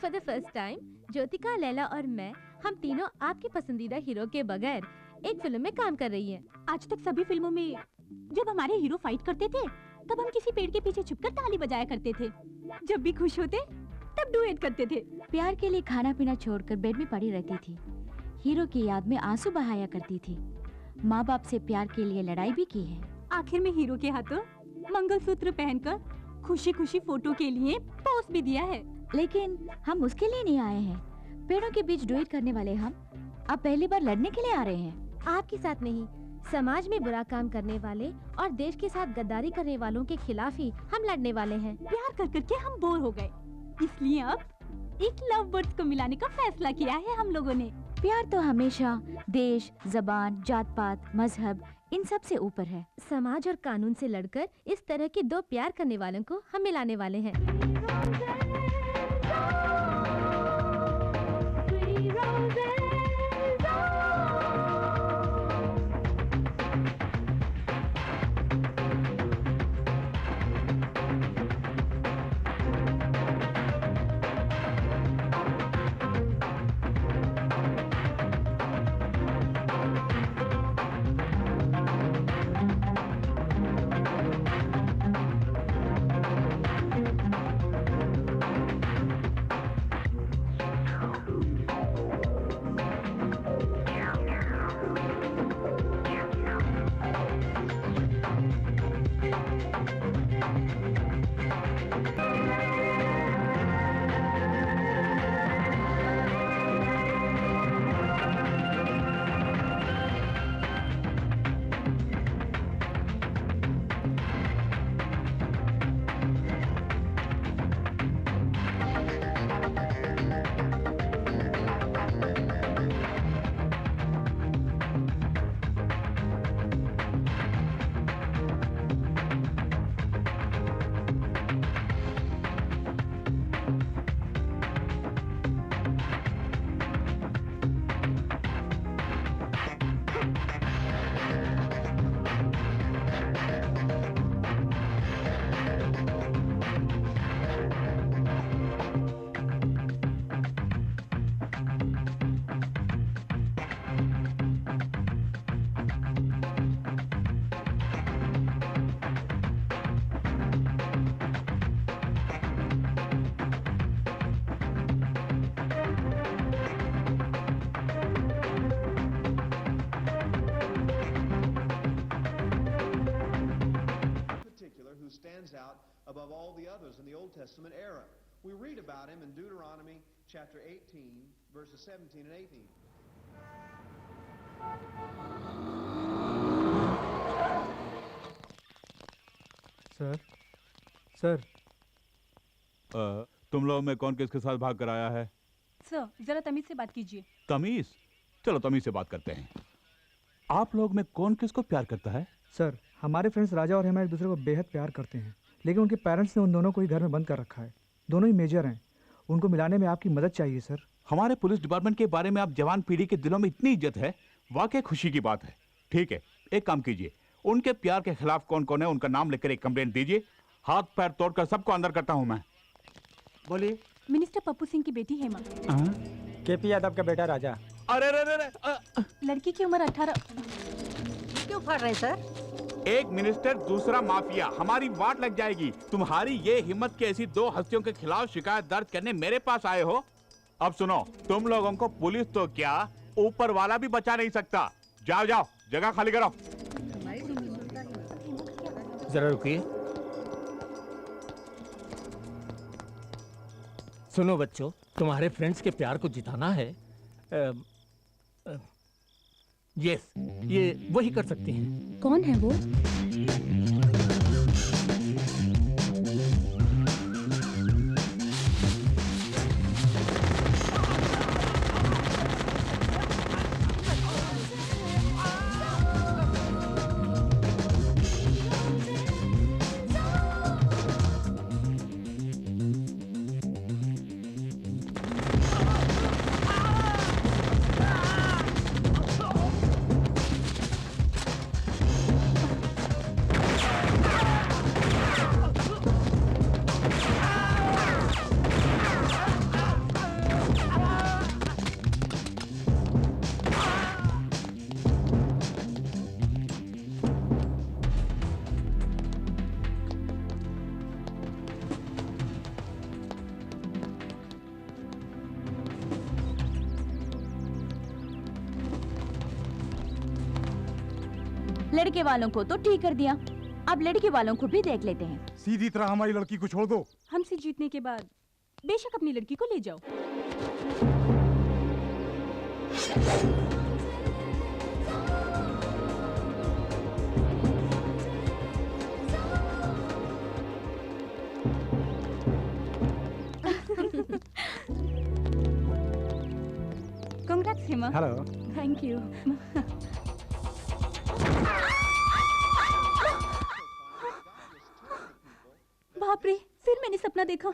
For the first time Jyothika, Laila और मैं, हम तीनों आपके पसंदीदा हीरो के बगैर एक फिल्म में काम कर रही हैं। आज तक सभी फिल्मों में जब हमारे हीरो फाइट करते थे तब हम किसी पेड़ के पीछे छुपकर ताली बजाया करते थे। जब भी खुश होते तब डुएट करते थे। प्यार के लिए खाना पीना छोड़कर बेड में पड़ी रहती थी। हीरो की याद में आंसू बहाया करती थी। माँ बाप से प्यार के लिए लड़ाई भी की है। आखिर में हीरो के हाथों मंगलसूत्र पहनकर खुशी खुशी फोटो के लिए पोस्ट भी दिया है। लेकिन हम उसके लिए नहीं आए हैं। पेड़ों के बीच डुएट करने वाले हम अब पहली बार लड़ने के लिए आ रहे हैं। आपके साथ नहीं, समाज में बुरा काम करने वाले और देश के साथ गद्दारी करने वालों के खिलाफ ही हम लड़ने वाले हैं। प्यार कर करके हम बोर हो गए, इसलिए अब एक लव बर्ड्स को मिलाने का फैसला किया है हम लोगों ने। प्यार तो हमेशा देश, जबान, जात पात, मजहब इन सब से ऊपर है। समाज और कानून से लड़कर इस तरह के दो प्यार करने वालों को हम मिलाने वाले हैं। above all the others in the Old Testament era. We read about him in Deuteronomy chapter 18, verses 17 and 18. Sir तुम लोग में कौन किसके साथ भाग कर आया है? सर जरा तमीज से बात कीजिए। तमीज? चलो तमीज से बात करते हैं। आप लोग में कौन किसको प्यार करता है? सर हमारे फ्रेंड्स राजा और हम एक दूसरे को बेहद प्यार करते हैं, लेकिन उनके पेरेंट्स ने उन दोनों को ही घर में बंद कर रखा है। दोनों ही मेजर हैं, उनको मिलाने में आपकी मदद चाहिए सर। हमारे पुलिस डिपार्टमेंट के बारे में आप जवान पीढ़ी के दिलों में इतनी इज्जत है, वाकई खुशी की बात है। ठीक है, एक काम कीजिए, उनके प्यार के खिलाफ कौन कौन है उनका नाम लेकर एक कंप्लेंट दीजिए। हाथ पैर तोड़कर सबको अंदर करता हूं मैं। बोलिए। मिनिस्टर पप्पू सिंह की बेटी हेमा। केपी यादव का बेटा राजा। अरे अरे लड़की की उम्र 18। क्यों फाड़ रहे सर? एक मिनिस्टर दूसरा माफिया, हमारी वाट लग जाएगी। तुम्हारी ये हिम्मत की ऐसी दो हस्तियों के खिलाफ शिकायत दर्ज करने मेरे पास आए हो? अब सुनो, तुम लोगों को पुलिस तो क्या ऊपर वाला भी बचा नहीं सकता। जाओ जाओ, जगह खाली करो। जरा रुकिए। सुनो बच्चों, तुम्हारे फ्रेंड्स के प्यार को जिताना है। यस, ये वही कर सकती हैं। कौन है वो? लड़के वालों को तो ठीक कर दिया, अब लड़की वालों को भी देख लेते हैं। सीधी तरह हमारी लड़की को छोड़ दो। हमसे जीतने के बाद बेशक अपनी लड़की को ले जाओ। Congrats, Hima. Hello. Thank you. बाप रे, फिर मैंने सपना देखा।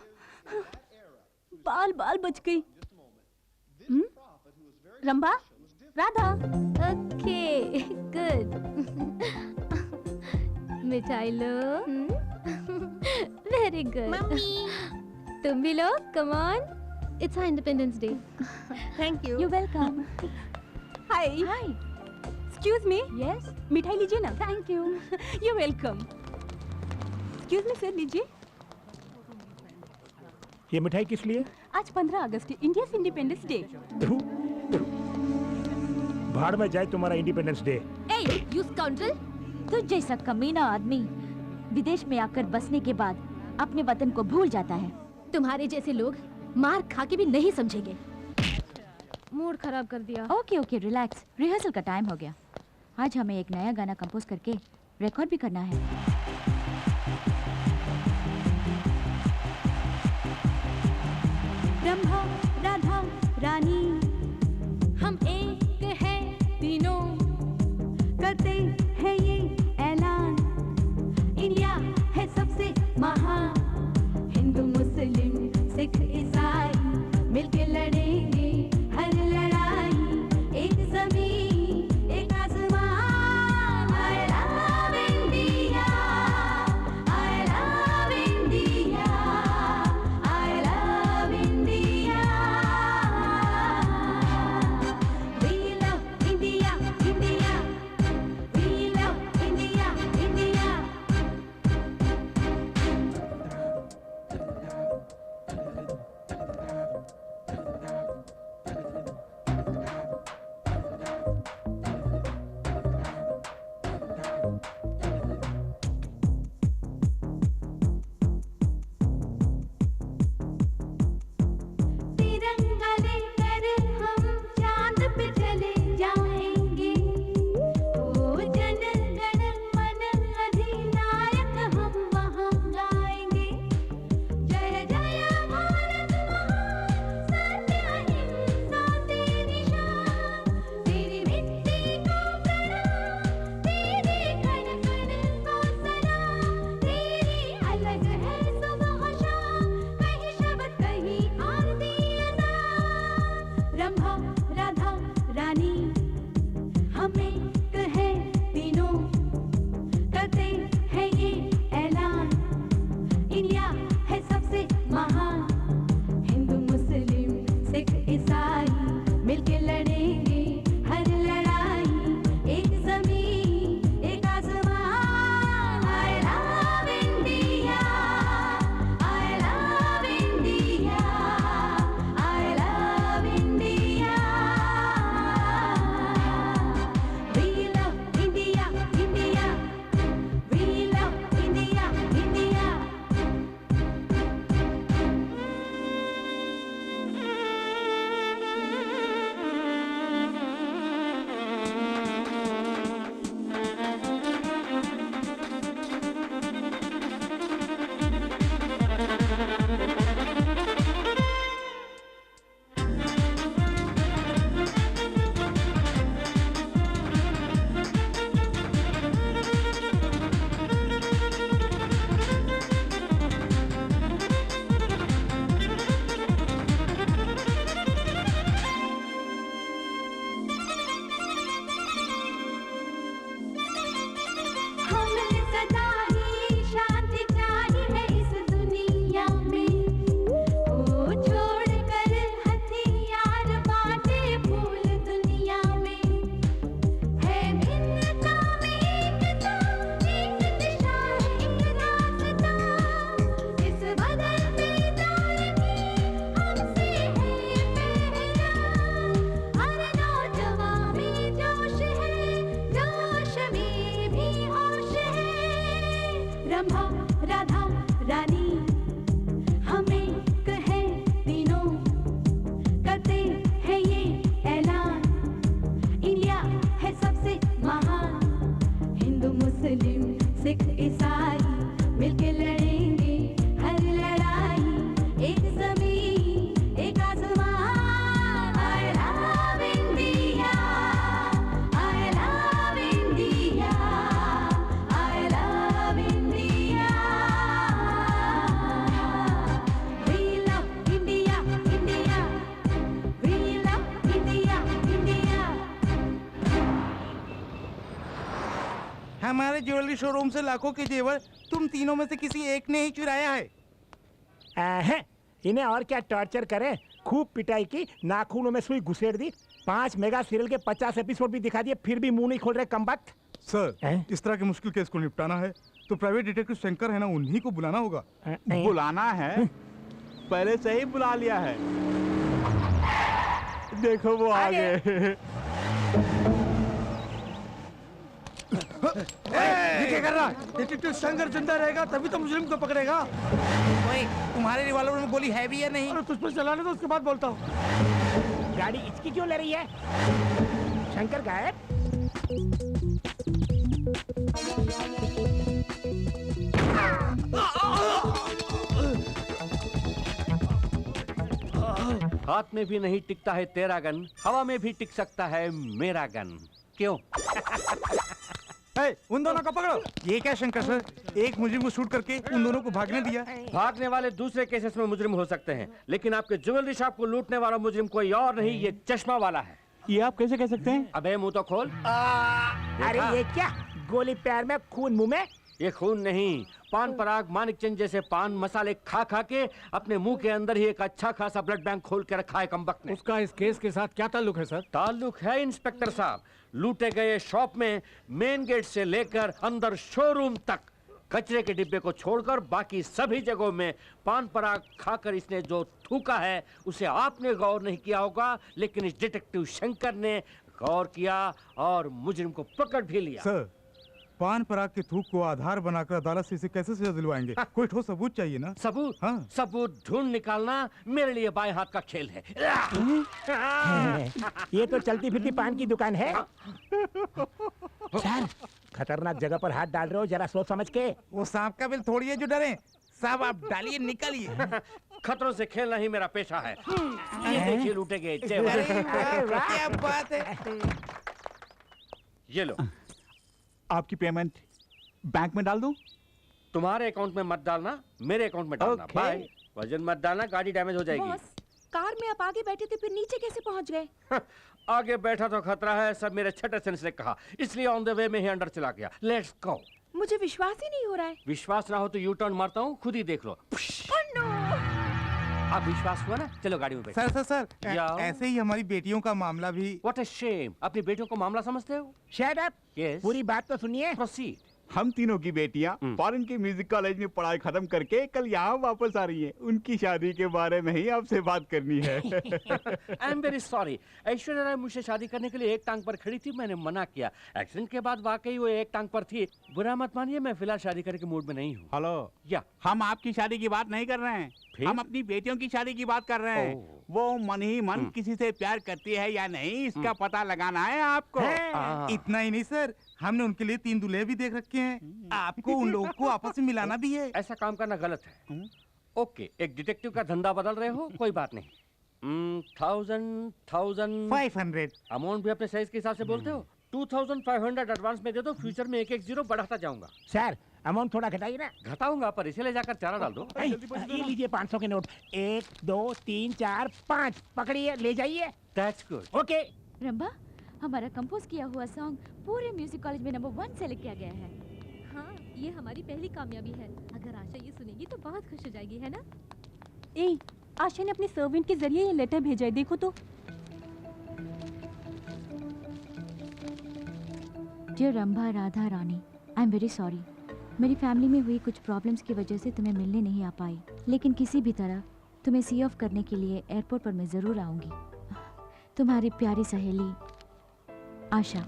बाल बाल बच गई। रंभा, राधा। Okay, good. मिठाई लो। Very good. तुम भी लो, come on. It's our independence day. Thank you. You welcome. Hi. Hi. Excuse me. Yes. मिठाई लीजिए ना। Thank you. You welcome. Excuse me sir, लीजिए। ये मिठाई किस लिए? आज 15 अगस्त, इंडिया इंडिपेंडेंस डे। भाड़ में जाए तुम्हारा independence day. A, you scoundrel. तुझ जैसा कमीना आदमी विदेश में आकर बसने के बाद अपने वतन को भूल जाता है। तुम्हारे जैसे लोग मार खा के भी नहीं समझेंगे। मूड खराब कर दिया। Okay okay, relax. रिहर्सल का टाइम हो गया। आज हमें एक नया गाना कंपोज करके रिकॉर्ड भी करना है। ब्रह्मा, राधा, रानी, हम एक है तीनों, करते हैं ये ऐलान, इंडिया है सबसे महान, हिंदू मुस्लिम सिख ईसाई मिलके लड़ेंगे हर लड़ाई, एक जमीन एक आसमान, I love India। Rambha Radha रानी हमें कहे तीनों करते हैं ये ऐलान इंडिया है सबसे महान हिंदू मुस्लिम सिख ईसाई मिलके लड़ेंगे हर लड़ाई एक ज़मीन एक आसमान I love India I love India I love India We love India India We love India India हमारे ज्वेलरी शोरूम से लाखों के जेवर तुम तीनों में से किसी एक ने ही चुराया है। इन्हें और क्या टॉर्चर करें। खूब पिटाई की, नाखूनों में सुई घुसेड़ दी, 5 मेगा सीरियल के 50 एपिसोड भी दिखा दिए, फिर भी मुंह नहीं खोल रहे कमबख्त। सर, इस तरह के मुश्किल केस को निपटाना है तो प्राइवेट डिटेक्टिव शंकर है ना, उन्हीं को बुलाना होगा। बुलाना है? पहले से ही बुला लिया है। देखो वो आ गए। ये क्या कर रहा? डिटेक्टिव शंकर जिंदा रहेगा तभी तो मुजरिम को पकड़ेगा। ओए, तुम्हारे रिवॉल्वर में गोली है भी या नहीं? अरे तुझ पर चलाने दो, उसके बाद बोलता हूँ। गाड़ी इसकी क्यों ले रही है? शंकर गायब। हाथ में भी नहीं टिकता है तेरा गन, हवा में भी टिक सकता है मेरा गन। क्यों? उन दोनों को पकड़ो। ये क्या शंकर सर, एक मुजरिम को शूट करके उन दोनों को भागने दिया। भागने वाले दूसरे केसेस में मुजरिम हो सकते हैं, लेकिन आपके ज्वेलरी शॉप को लूटने वाला मुजरिम कोई और नहीं, ये चश्मा वाला है। ये आप कैसे कह सकते हैं? अबे मुंह तो खोल। अरे ये क्या, गोली पैर में खून मुंह में? ये खून नहीं, पान पराग मानिक चंद जैसे पान मसाले खा खा के अपने मुंह के अंदर ही एक अच्छा खासा ब्लड बैंक खोल के रखा है कमबख्त ने। उसका इस केस के साथ क्या ताल्लुक है सर? ताल्लुक है इंस्पेक्टर साहब, लूटे गए शॉप में मेन गेट से लेकर अंदर शोरूम तक कचरे के डिब्बे को छोड़कर बाकी सभी जगहों में पान पराग खाकर इसने जो थूका है उसे आपने गौर नहीं किया होगा, लेकिन इस डिटेक्टिव शंकर ने गौर किया और मुजरिम को पकड़ भी लिया। सर, पान पराग के थूक को आधार बनाकर अदालत से इसे कैसे सजा दिलवाएंगे? कोई ठोस सबूत चाहिए ना। सबूत? हाँ। सबूत ढूंढ निकालना मेरे लिए बाएं हाथ का खेल है। ये तो चलती फिरती पान की दुकान है। सर, खतरनाक जगह पर हाथ डाल रहे हो, जरा सोच समझ के। वो सांप का बिल थोड़ी है जो डरे। साहब आप डालिए, निकालिए। खतरों से खेलना ही मेरा पेशा है। ये देखिए लूटे गए जेवर। क्या बात है। ये लो। आपकी पेमेंट बैंक में डाल दूं? तुम्हारे अकाउंट में मत डालना, मेरे अकाउंट में डालना। बाय। वजन मत डालना, गाड़ी डैमेज हो जाएगी। बॉस, कार में आप आगे बैठे थे, फिर नीचे कैसे पहुंच गए? आगे बैठा तो खतरा है, सब मेरे छठे सेंस ने कहा, इसलिए ऑन द वे में ही अंदर चला गया। Let's go. मुझे विश्वास ही नहीं हो रहा है। विश्वास ना हो तो यू टर्न मारता हूँ, खुद ही देख लो। अब विश्वास हुआ ना, चलो गाड़ी में बैठो। सर सर सर, ऐसे ही हमारी बेटियों का मामला भी। व्हाट अ शेम, अपनी बेटियों को मामला समझते हो? Shut up. यस, पूरी बात तो सुनिए। प्रोसीड। हम तीनों की बेटियां फॉरेन के म्यूजिक कॉलेज में पढ़ाई खत्म करके कल यहाँ वापस आ रही हैं। उनकी शादी के बारे में ही आपसे बात करनी है। I am very sorry, Aishwarya Rai मुझसे शादी करने के लिए एक टांग पर खड़ी थी, मैंने मना किया। एक्सीडेंट के बाद वाकई वो एक टांग पर थी। बुरा मत मानिए, मैं फिलहाल शादी करने के मूड में नहीं हूँ। हेलो, या हम आपकी शादी की बात नहीं कर रहे हैं, हम अपनी बेटियों की शादी की बात कर रहे हैं। वो मन ही मन किसी से प्यार करती है या नहीं, इसका पता लगाना है आपको। इतना ही नहीं सर, हमने उनके लिए 3 दूल्हे भी देख रखे हैं। आपको उन लोगों को आपस में मिलाना भी है। ऐसा काम करना गलत है। ओके, एक डिटेक्टिव का धंधा बदल रहे हो, कोई बात नहीं। 500 अमाउंट भी अपने साइज के हिसाब से बोलते हो। 2500 एडवांस में दे दो, फ्यूचर में एक 0 बढ़ाता जाऊंगा। सर, अमाउंट थोड़ा घटाइए ना। घटाऊंगा, पर इसे ले जाकर चारा डाल दो। ये लीजिए 500 के नोट। 1 2 3 4 5 पकड़िए, ले जाइए। That's good. ओके। रंभा, हमारा कंपोज किया हुआ सॉन्ग पूरे म्यूजिक कॉलेज में नंबर 1 सेलेक्ट किया गया है। हाँ, ये हमारी पहली कामयाबी है। अगर आशा ये सुनेगी तो बहुत खुश हो जाएगी, है ना? ए, आशा ने अपने सर्वेंट के जरिए ये लेटर भेजा है, देखो तो। Dear Rambha Radha Rani, I am very sorry. मेरी फैमिली में हुई कुछ प्रॉब्लम्स की वजह से तुम्हें मिलने नहीं आ पाई, लेकिन किसी भी तरह तुम्हें सी ऑफ करने के लिए एयरपोर्ट पर मैं ज़रूर आऊँगी। तुम्हारी प्यारी सहेली आशा।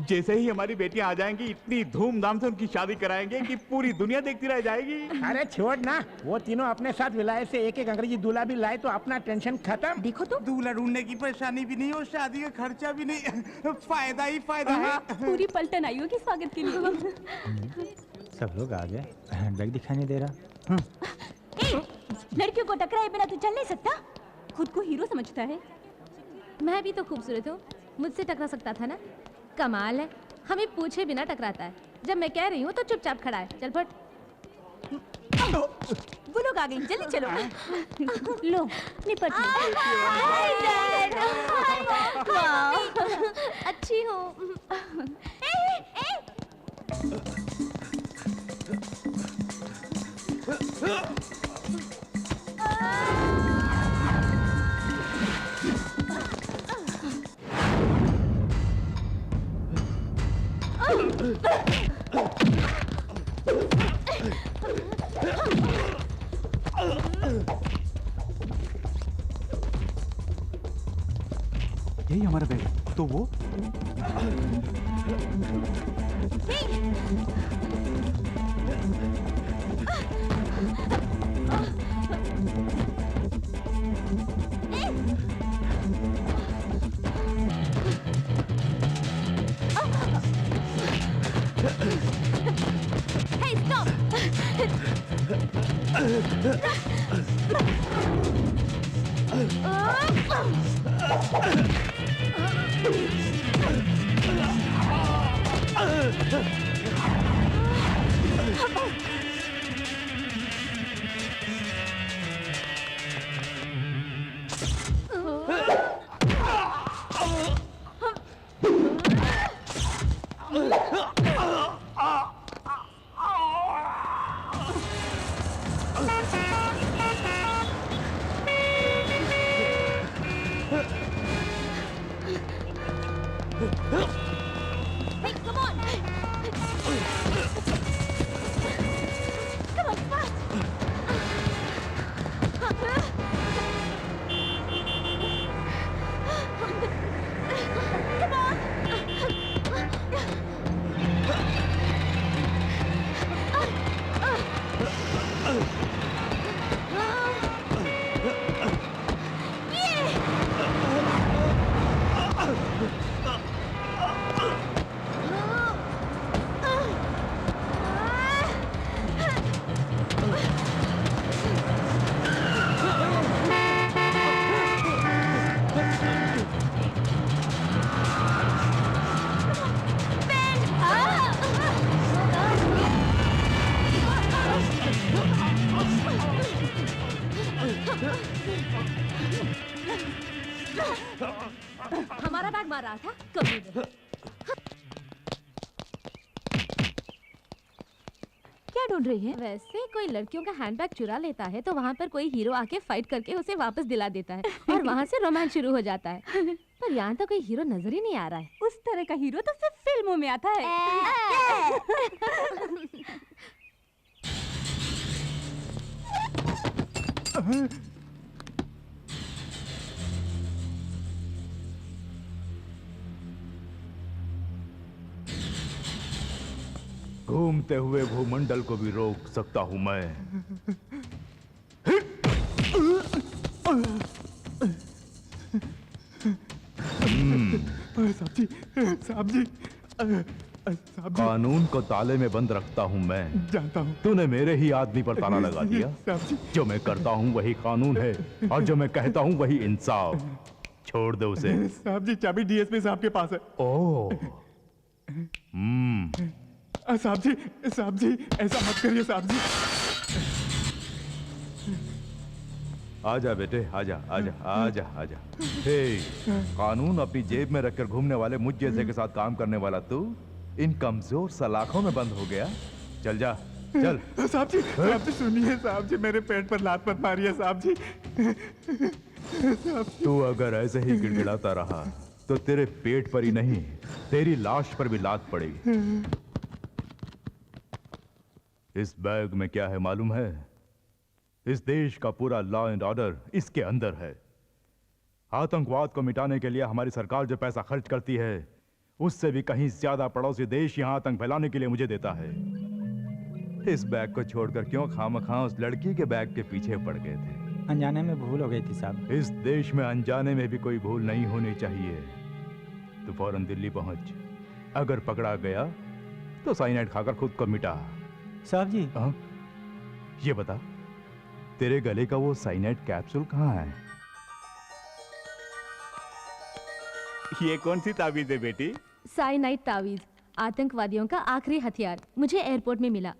जैसे ही हमारी बेटियां आ जाएंगी इतनी धूमधाम से उनकी शादी कराएंगे कि पूरी दुनिया देखती रह जाएगी। अरे छोड़ ना, वो तीनों अपने साथ विलायत से एक एक अंग्रेजी दूल्हा भी लाए तो अपना टेंशन खत्म। देखो तो दूल्हा ढूंढने की परेशानी भी नहीं और शादी का खर्चा भी नहीं, फायदा ही फायदा है। पूरी पलटन आई होगी स्वागत के लिए। सब लोग आ गए, हैंडबैग दिखाई नहीं दे रहा। लड़कियों को टकराए बिना तू चल नहीं सकता, खुद को हीरो समझता है। मैं भी तो खूबसूरत हूँ, मुझसे टकरा सकता था ना। कमाल है, हमें पूछे बिना टकराता है। जब मैं कह रही हूँ तो चुपचाप खड़ा है। चल फट। वो लोग आ गए, जल्दी चलो। लो निपट अच्छी हूँ। यही हमारा बैग है। तो वो Hey, stop! Hey, come on! Come on, fast! Come on! हमारा बैग मार रहा था कभी भी। क्या ढूंढ रही है? वैसे कोई लड़कियों का हैंडबैग चुरा लेता है तो वहाँ पर कोई हीरो आके फाइट करके उसे वापस दिला देता है और वहाँ से रोमांस शुरू हो जाता है। पर यहाँ तो कोई हीरो नजर ही नहीं आ रहा है। उस तरह का हीरो तो सिर्फ फिल्मों में आता है। घूमते हुए भूमंडल को भी रोक सकता हूं मैं। साहब जी, साहब जी, साहब जी। कानून को ताले में बंद रखता हूं मैं। जानता हूँ। तूने मेरे ही आदमी पर ताला लगा दिया। साहब जी। जो मैं करता हूं वही कानून है और जो मैं कहता हूं वही इंसाफ। छोड़ दे उसे। साहब जी, चाबी डीएसपी साहब के पास है। ओह। साहब जी, साहब जी, ऐसा मत करिए साहब जी। आजा बेटे, आजा आजा आजा आजा। हे, कानून अपनी जेब में रखकर घूमने वाले मुझ जैसे के साथ काम करने वाला तू इन कमजोर सलाखों में बंद हो गया। चल जा, चल। साहब जी सुनिए साहब जी, मेरे पेट पर लात मत मारिए साहब जी। तू अगर ऐसे ही गिड़गिड़ाता रहा तो तेरे पेट पर ही नहीं तेरी लाश पर भी लात पड़ेगी। इस बैग में क्या है मालूम है? इस देश का पूरा लॉ एंड ऑर्डर इसके अंदर है। आतंकवाद को मिटाने के लिए हमारी सरकार जो पैसा खर्च करती है उससे भी कहीं ज्यादा पड़ोसी देश यहाँ आतंक फैलाने के लिए मुझे देता है। इस बैग को छोड़कर क्यों खामखा उस लड़की के बैग के पीछे पड़ गए थे? अनजाने में भूल हो गई थी साहब। इस देश में अनजाने में भी कोई भूल नहीं होनी चाहिए। तो फौरन दिल्ली पहुंच, अगर पकड़ा गया तो साइनाइड खाकर खुद को मिटा। साहब जी। हाँ? ये बता, तेरे गले का वो साइनाइड कैप्सूल कहाँ है? ये कौन सी ताबीज है बेटी? साइनाइड तावीज, आतंकवादियों का आखिरी हथियार, मुझे एयरपोर्ट में मिला।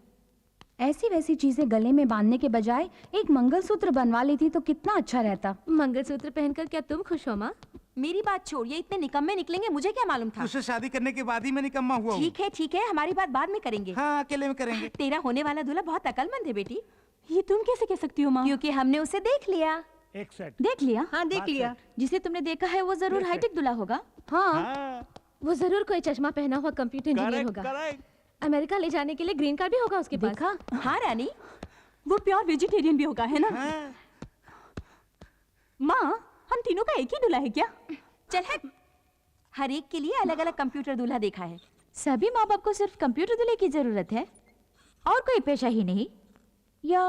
ऐसी वैसी चीजें गले में बांधने के बजाय एक मंगलसूत्र बनवा लेती तो कितना अच्छा रहता। मंगलसूत्र पहनकर क्या तुम खुश हो माँ? मेरी बात छोड़, ये इतने निकम्मे निकलेंगे मुझे क्या मालूम था। उससे शादी करने के बाद ही मैं निकम्मा हुआ हूँ। ठीक है, हमारी बात बाद में करेंगे। हाँ, अकेले में करेंगे। तेरा होने वाला दूल्हा बहुत अकलमंद है बेटी। ये तुम कैसे कह सकती हो माँ? क्योंकि हमने उसे देख लिया। एक सेट। देख लिया? हाँ देख लिया। जिसे तुमने देखा है वो जरूर हाईटेक दूल्हा होगा। हाँ, वो जरूर कोई चश्मा पहना हुआ कंप्यूटर इंजीनियर होगा। अमेरिका ले जाने के लिए ग्रीन कार्ड भी होगा उसके पास। देखा? हाँ रानी, वो प्योर वेजिटेरियन भी होगा, है ना? माँ, हम तीनों का एक ही दूल्हा है क्या? चल है, हर एक के लिए अलग अलग कंप्यूटर दूल्हा देखा है। सभी माँ बाप को सिर्फ कंप्यूटर दूल्हे की जरूरत है और कोई पेशा ही नहीं, या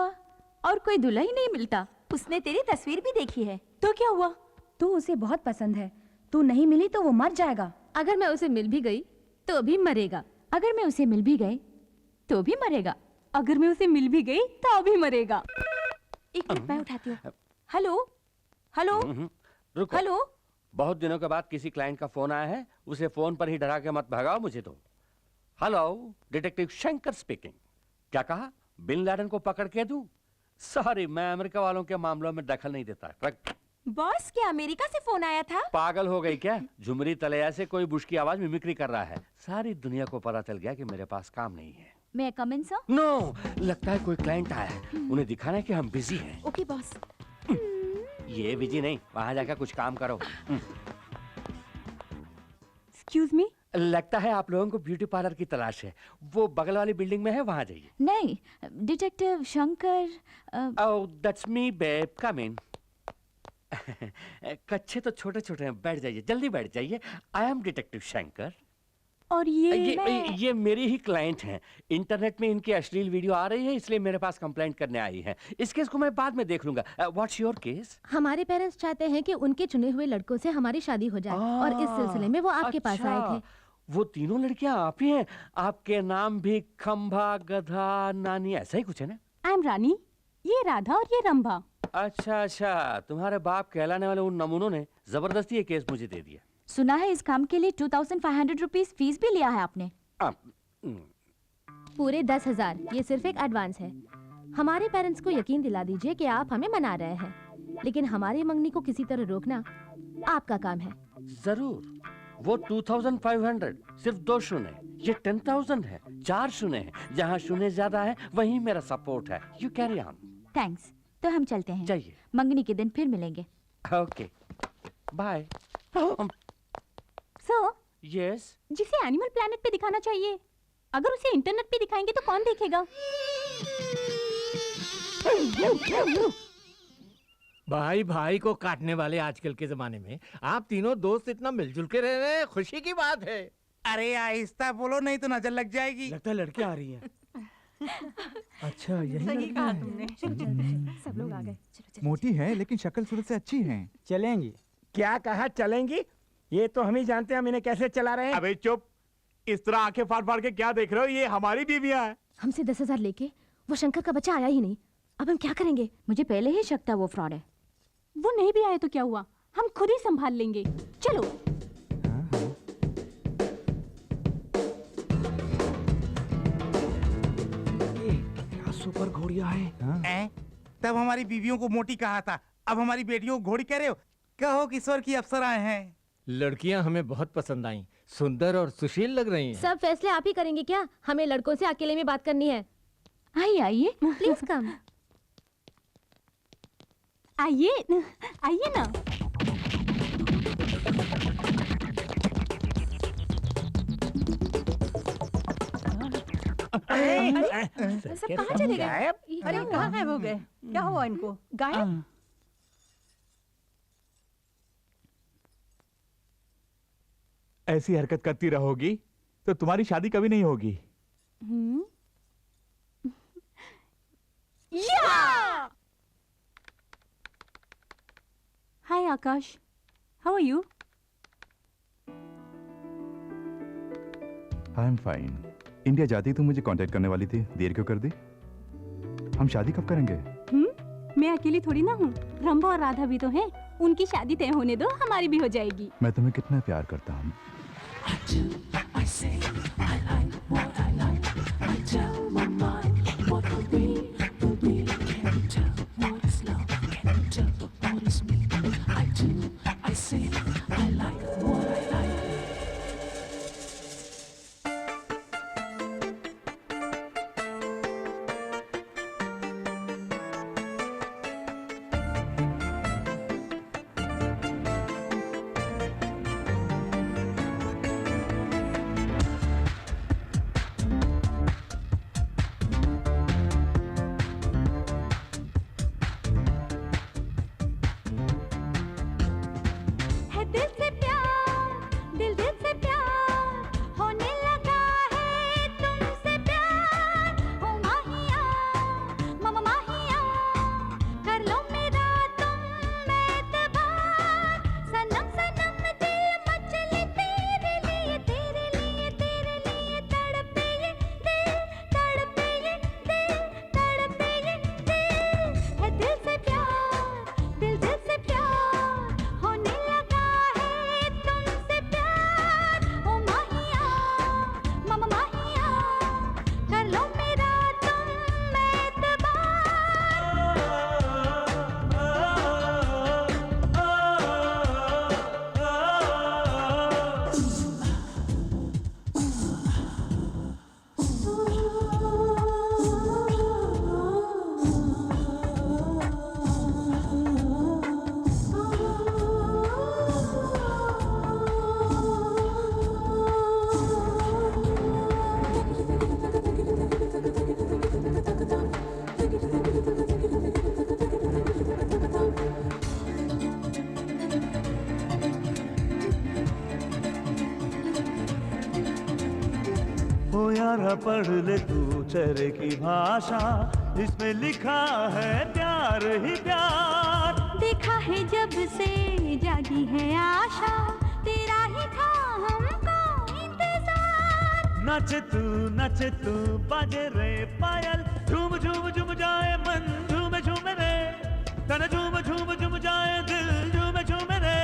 और कोई दूल्हा ही नहीं मिलता। उसने तेरी तस्वीर भी देखी है, तो क्या हुआ? तू उसे बहुत पसंद है, तू नहीं मिली तो वो मर जाएगा। अगर मैं उसे मिल भी गई तो भी मरेगा। अगर मैं उसे मिल भी गई तो भी मरेगा। अगर मैं उसे मिल भी गई तो भी मरेगा। एक मिनट, मैं उठाती हूँ। हेलो हेलो रुको। हेलो। बहुत दिनों के बाद किसी क्लाइंट का फोन आया है, उसे फोन पर ही डरा के मत भगाओ मुझे तो। Hello, detective Shankar speaking. क्या कहा? बिन लादेन को पकड़ के दूं? सॉरी, मैं अमेरिका वालों के मामलों में दखल नहीं देता। बॉस, क्या अमेरिका से फोन आया था? पागल हो गई क्या? झुमरी तलैया से कोई बुश की आवाज मिमिक्री कर रहा है। सारी दुनिया को पता चल गया कि मेरे पास काम नहीं है। मैं कम इन सर? नो, लगता है कोई क्लाइंट आया है। उन्हें दिखाना है कि हम बिजी हैं। Okay boss. ये बिजी नहीं, वहां जाकर कुछ काम करो। Excuse me. लगता है आप लोगों को ब्यूटी पार्लर की तलाश है। वो बगल वाली बिल्डिंग में है, वहां जाइए। नहीं, detective Shankar. Oh, that's me babe, come in. कच्चे तो छोटे छोटे हैं, बैठ जाइए, जल्दी बैठ जाइए। I am detective Shankar. और ये मेरी ही क्लाइंट हैं। इंटरनेट में इनकी अश्लील वीडियो आ रही है, इसलिए मेरे पास कंप्लेंट करने आई है। इस केस को मैं बाद में देख लूंगा। What's your case? हमारे पेरेंट्स चाहते हैं कि उनके चुने हुए लड़कों से हमारी शादी हो जाए और इस सिलसिले में वो आपके पास आए थे। वो तीनों लड़कियां आप ही हैं? आपके नाम भी खंभा, गधा, नानी, ऐसा ही कुछ है ना? आई एम रानी, ये राधा और ये रंभा। अच्छा, तुम्हारे बाप कहलाने वाले उन नमूनों ने जबरदस्ती ये केस मुझे दे दिया। सुना है इस काम के लिए 2500 रुपीज फीस भी लिया है आपने। पूरे 10,000, ये सिर्फ एक एडवांस है। हमारे पेरेंट्स को यकीन दिला दीजिए कि आप हमें मना रहे हैं, लेकिन हमारी मंगनी को किसी तरह रोकना आपका काम है। जरूर। वो 2500, सिर्फ 2 शून्य। ये 10,000 है, 4 शून्य है। जहाँ शून्य ज्यादा है वहीं मेरा सपोर्ट है। You carry on. थैंक्स। तो हम चलते हैं। जाइए। मंगनी के दिन फिर मिलेंगे। Okay, bye. Sir, yes. जिसे एनिमल प्लैनेट पे दिखाना चाहिए, अगर उसे इंटरनेट पे दिखाएंगे तो कौन देखेगा? भाई भाई को काटने वाले आजकल के जमाने में आप तीनों दोस्त इतना मिलजुल के रह रहे हैं, खुशी की बात है। अरे आहिस्ता बोलो, नहीं तो नजर लग जाएगी। लगता है लड़की आ रही है। अच्छा, यही लड़की है। सब लोग आ गए। मोटी है लेकिन शक्ल सूरत से अच्छी है। चलेंगी? क्या कहा चलेंगी? ये तो हम ही जानते हैं हम इन्हें कैसे चला रहे हैं। अबे चुप, इस तरह आंखें फाड़ फाड़ के क्या देख रहे हो? ये हमारी बीवियां हैं। हमसे 10,000 लेके वो शंकर का बच्चा आया ही नहीं, अब हम क्या करेंगे? मुझे पहले ही शक था वो फ्रॉड है। वो नहीं भी आए तो क्या हुआ, हम खुद ही संभाल लेंगे। चलो। क्या सुपर घोड़िया है। तब हमारी बीवियों को मोटी कहा था, अब हमारी बेटियों को घोड़ी कह रहे हो? कहो किशोर की अप्सराएं हैं। लड़कियां हमें बहुत पसंद आईं, सुंदर और सुशील लग रही हैं। सब फैसले आप ही करेंगे क्या? हमें लड़कों से अकेले में बात करनी है। आइए आइए, प्लीज कम। आइए आइए ना। सब कहाँ चले गए? अरे कहाँ गायब हो गए? क्या हुआ इनको? गायब? ऐसी हरकत करती रहोगी तो तुम्हारी शादी कभी नहीं होगी। Hi Aakash, how are you? I am fine. India जाती तो मुझे कांटेक्ट करने वाली थी, देर क्यों कर दी? हम शादी कब करेंगे? मैं अकेली थोड़ी ना हूँ, रंभा और राधा भी तो हैं। उनकी शादी तय होने दो, हमारी भी हो जाएगी। मैं तुम्हें कितना प्यार करता हूँ। पढ़ ले तू चेहरे की भाषा, इसमें लिखा है प्यार ही प्यार। देखा है जब से जागी है आशा, तेरा ही था हमको इंतजार। नचे तू बाजे रे पायल, झूम झूम झूम जाए मन झूमे झूमे रे, तन झूम झूम झूम जाए दिल झूमे झूमे रे।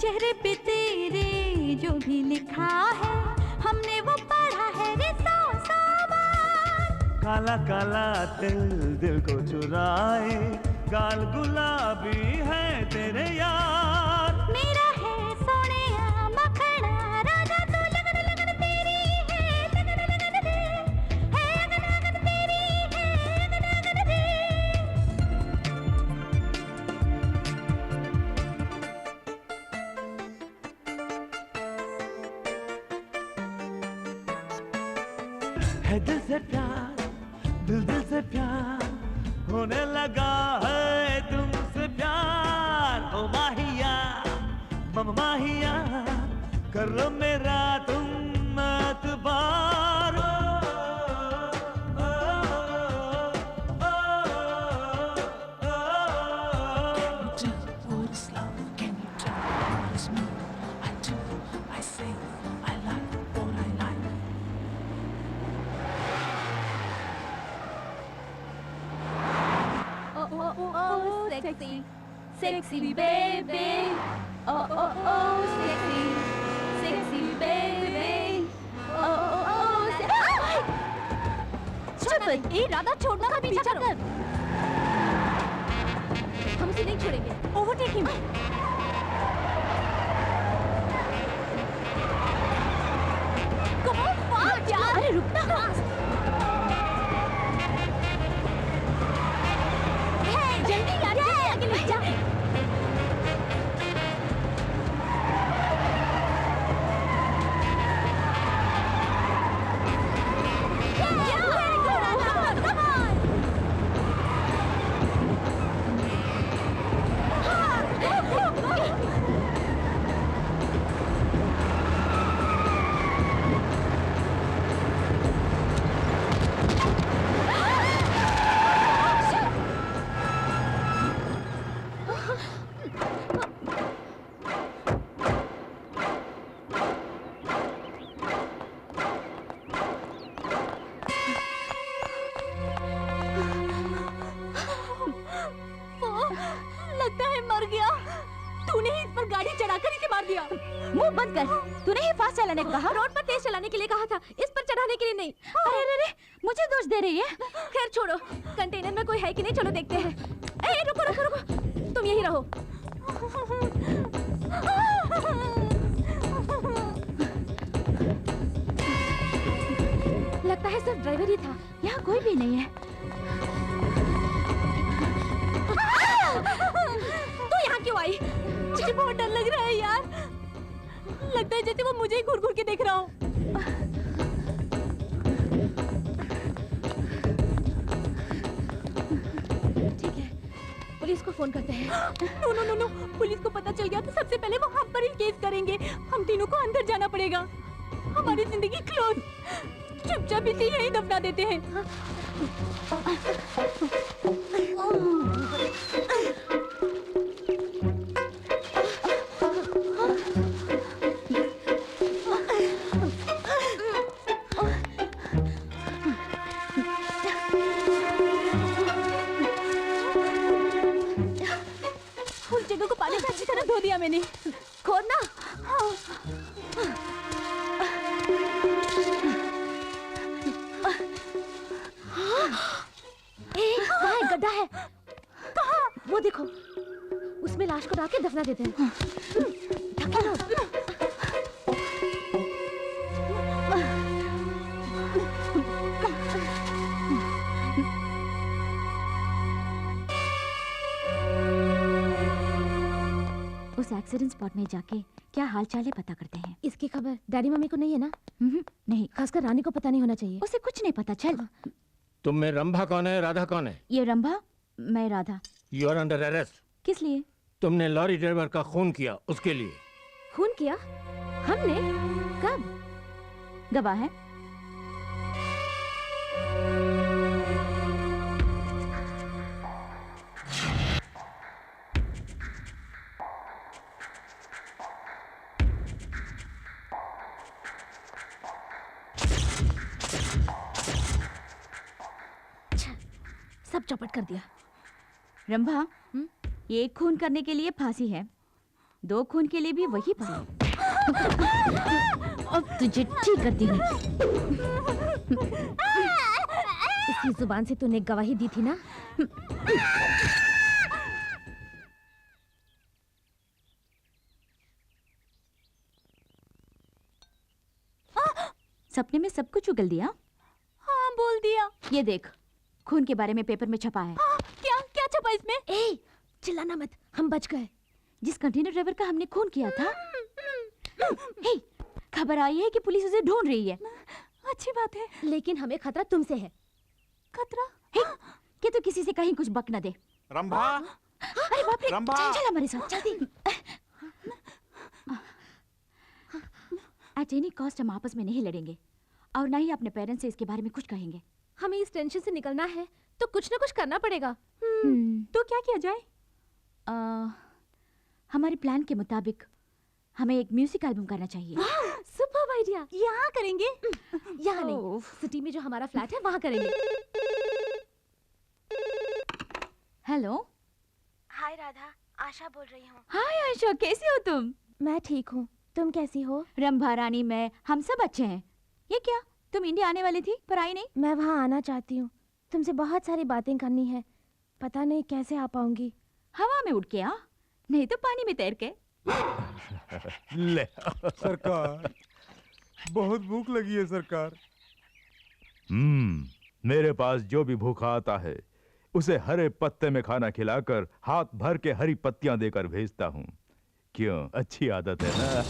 चेहरे पे तेरे जो भी लिखा है, हमने वो पढ़ा है रे सौ बार। काला काला दिल को चुराए, गाल गुलाबी है तेरे यार। मेरा है सोनिया मखना राजा, तू लगन लगन तेरी है, लगन लगन दे है, लगन लगन तेरी है, लगन लगन दे। है दिल से प्यार, दिल से प्यार होने लगा है तुमसे प्यार। ओ माहिया मम माहिया, कर लो मेरा तुम एतबार। Sexy, sexy baby. Oh, oh, oh, sexy, sexy baby. Oh, oh, oh, sexy. चुप! ए राधा, छोड़ना मत, पीछा कर। हम उसे नहीं छोड़ेंगे। Overtake him. Come on, fast! रुकना। जल्दी यार, जल्दी आगे ले जा। लगता है मर गया। तूने ही इस पर गाड़ी चढ़ाकर इसे मार दिया। मुंह बंद कर। तूने ही फास्ट चलाने को कहा। रोड पर तेज चलाने के लिए कहा था, इस पर चढ़ाने के लिए नहीं। अरे अरे अरे, मुझे दोष दे रही है। खैर छोड़ो, कंटेनर में कोई है कि नहीं, चलो देखते हैं। ए रुको रुको रुको, तुम यही रहो। लगता है सिर्फ ड्राइवर ही था, यहाँ कोई भी नहीं है। तू यहाँ क्यों आई? मुझे बहुत डर लग रहा है यार। लगता है जैसे वो मुझे ही घूर घूर के देख रहा हो। ठीक है, पुलिस को फोन करते हैं। No no no no, police को पता चल गया तो सबसे पहले वो हम पर ही केस करेंगे। हम तीनों को अंदर जाना पड़ेगा। हमारी जिंदगी क्लोज। चुपचाप इसे यहीं दफना देते हैं। उस जगह को पानी से अच्छी तरह धो दिया मैंने। खोदना। वहाँ एक गड्ढा है। कहाँ? वो देखो, उसमें लाश को डाल के दफना देते हैं। ढके लो। उस एक्सीडेंट स्पॉट में जाके क्या हाल चाल है पता करते हैं। इसकी खबर डैडी मम्मी को नहीं है ना? नहीं, खासकर रानी को पता नहीं होना चाहिए। उसे कुछ नहीं पता। चल। तुम में रंभा कौन है, राधा कौन है? ये रंभा, मैं Radha. You are under arrest. किस लिए? तुमने लॉरी ड्राइवर का खून किया, उसके लिए। खून किया? हमने? कब? गवाह है। सब चौपट कर दिया। रंभा, एक खून करने के लिए फांसी है, 2 खून के लिए भी वही फांसी। अब तुझे ठीक करती हूँ। इसकी जुबान से तूने गवाही दी थी ना? सपने में सब कुछ उगल दिया। हाँ, बोल दिया। ये देख, खून के बारे में पेपर में छपा है। क्या क्या छपा इसमें? ए, चिल्लाना मत, हम बच गए। जिस कंटेनर ड्राइवर का हमने खून किया था, हे, खबर आई है कि पुलिस उसे ढूंढ रही है। अच्छी बात है, लेकिन हमें खतरा तुमसे है। खतरा? हे, कि तू किसी से कहीं कुछ बक न दे। रंभा, अरे बाप रे, रंभा। चल हमारे साथ, जल्दी। एट एनी कॉस्ट हम आपस में नहीं लड़ेंगे और ना ही अपने पेरेंट्स से इसके बारे में कुछ कहेंगे। हमें इस टेंशन से निकलना है तो कुछ ना कुछ करना पड़ेगा। तो क्या किया जाए? हमारे प्लान के मुताबिक हमें एक म्यूजिक एल्बम करना चाहिए। Super idea. यहाँ करेंगे? यहाँ नहीं, सिटी में जो हमारा फ्लैट है वहाँ करेंगे। हेलो। हाय राधा, आशा बोल रही हूँ। हाय आशा, कैसी हो तुम? मैं ठीक हूँ, तुम कैसी हो? रंभा रानी, मैं, हम सब अच्छे हैं। ये क्या, तुम इंडिया आने वाली थी पर आई नहीं? मैं वहाँ आना चाहती हूँ, तुमसे बहुत सारी बातें करनी है, पता नहीं कैसे आ पाऊंगी। हवा में उड़ के आ, नहीं तो पानी में तैर के। ले सरकार, बहुत भूख लगी है सरकार। मेरे पास जो भी भूखा आता है उसे हरे पत्ते में खाना खिलाकर हाथ भर के हरी पत्तियां देकर भेजता हूँ। क्यों, अच्छी आदत है ना?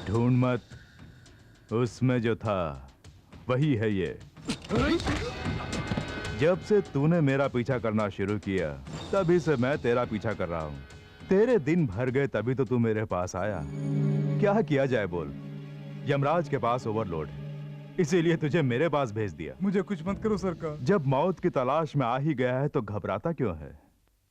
ढूंढ मत, उसमें जो था वही है ये। जब से तूने मेरा पीछा करना शुरू किया तभी से मैं तेरा पीछा कर रहा हूँ। तेरे दिन भर गए तभी तो तू मेरे पास आया। क्या किया जाए बोल? यमराज के पास ओवरलोड है, इसीलिए तुझे मेरे पास भेज दिया। मुझे कुछ मत करो सरकार। जब मौत की तलाश में आ ही गया है तो घबराता क्यों है?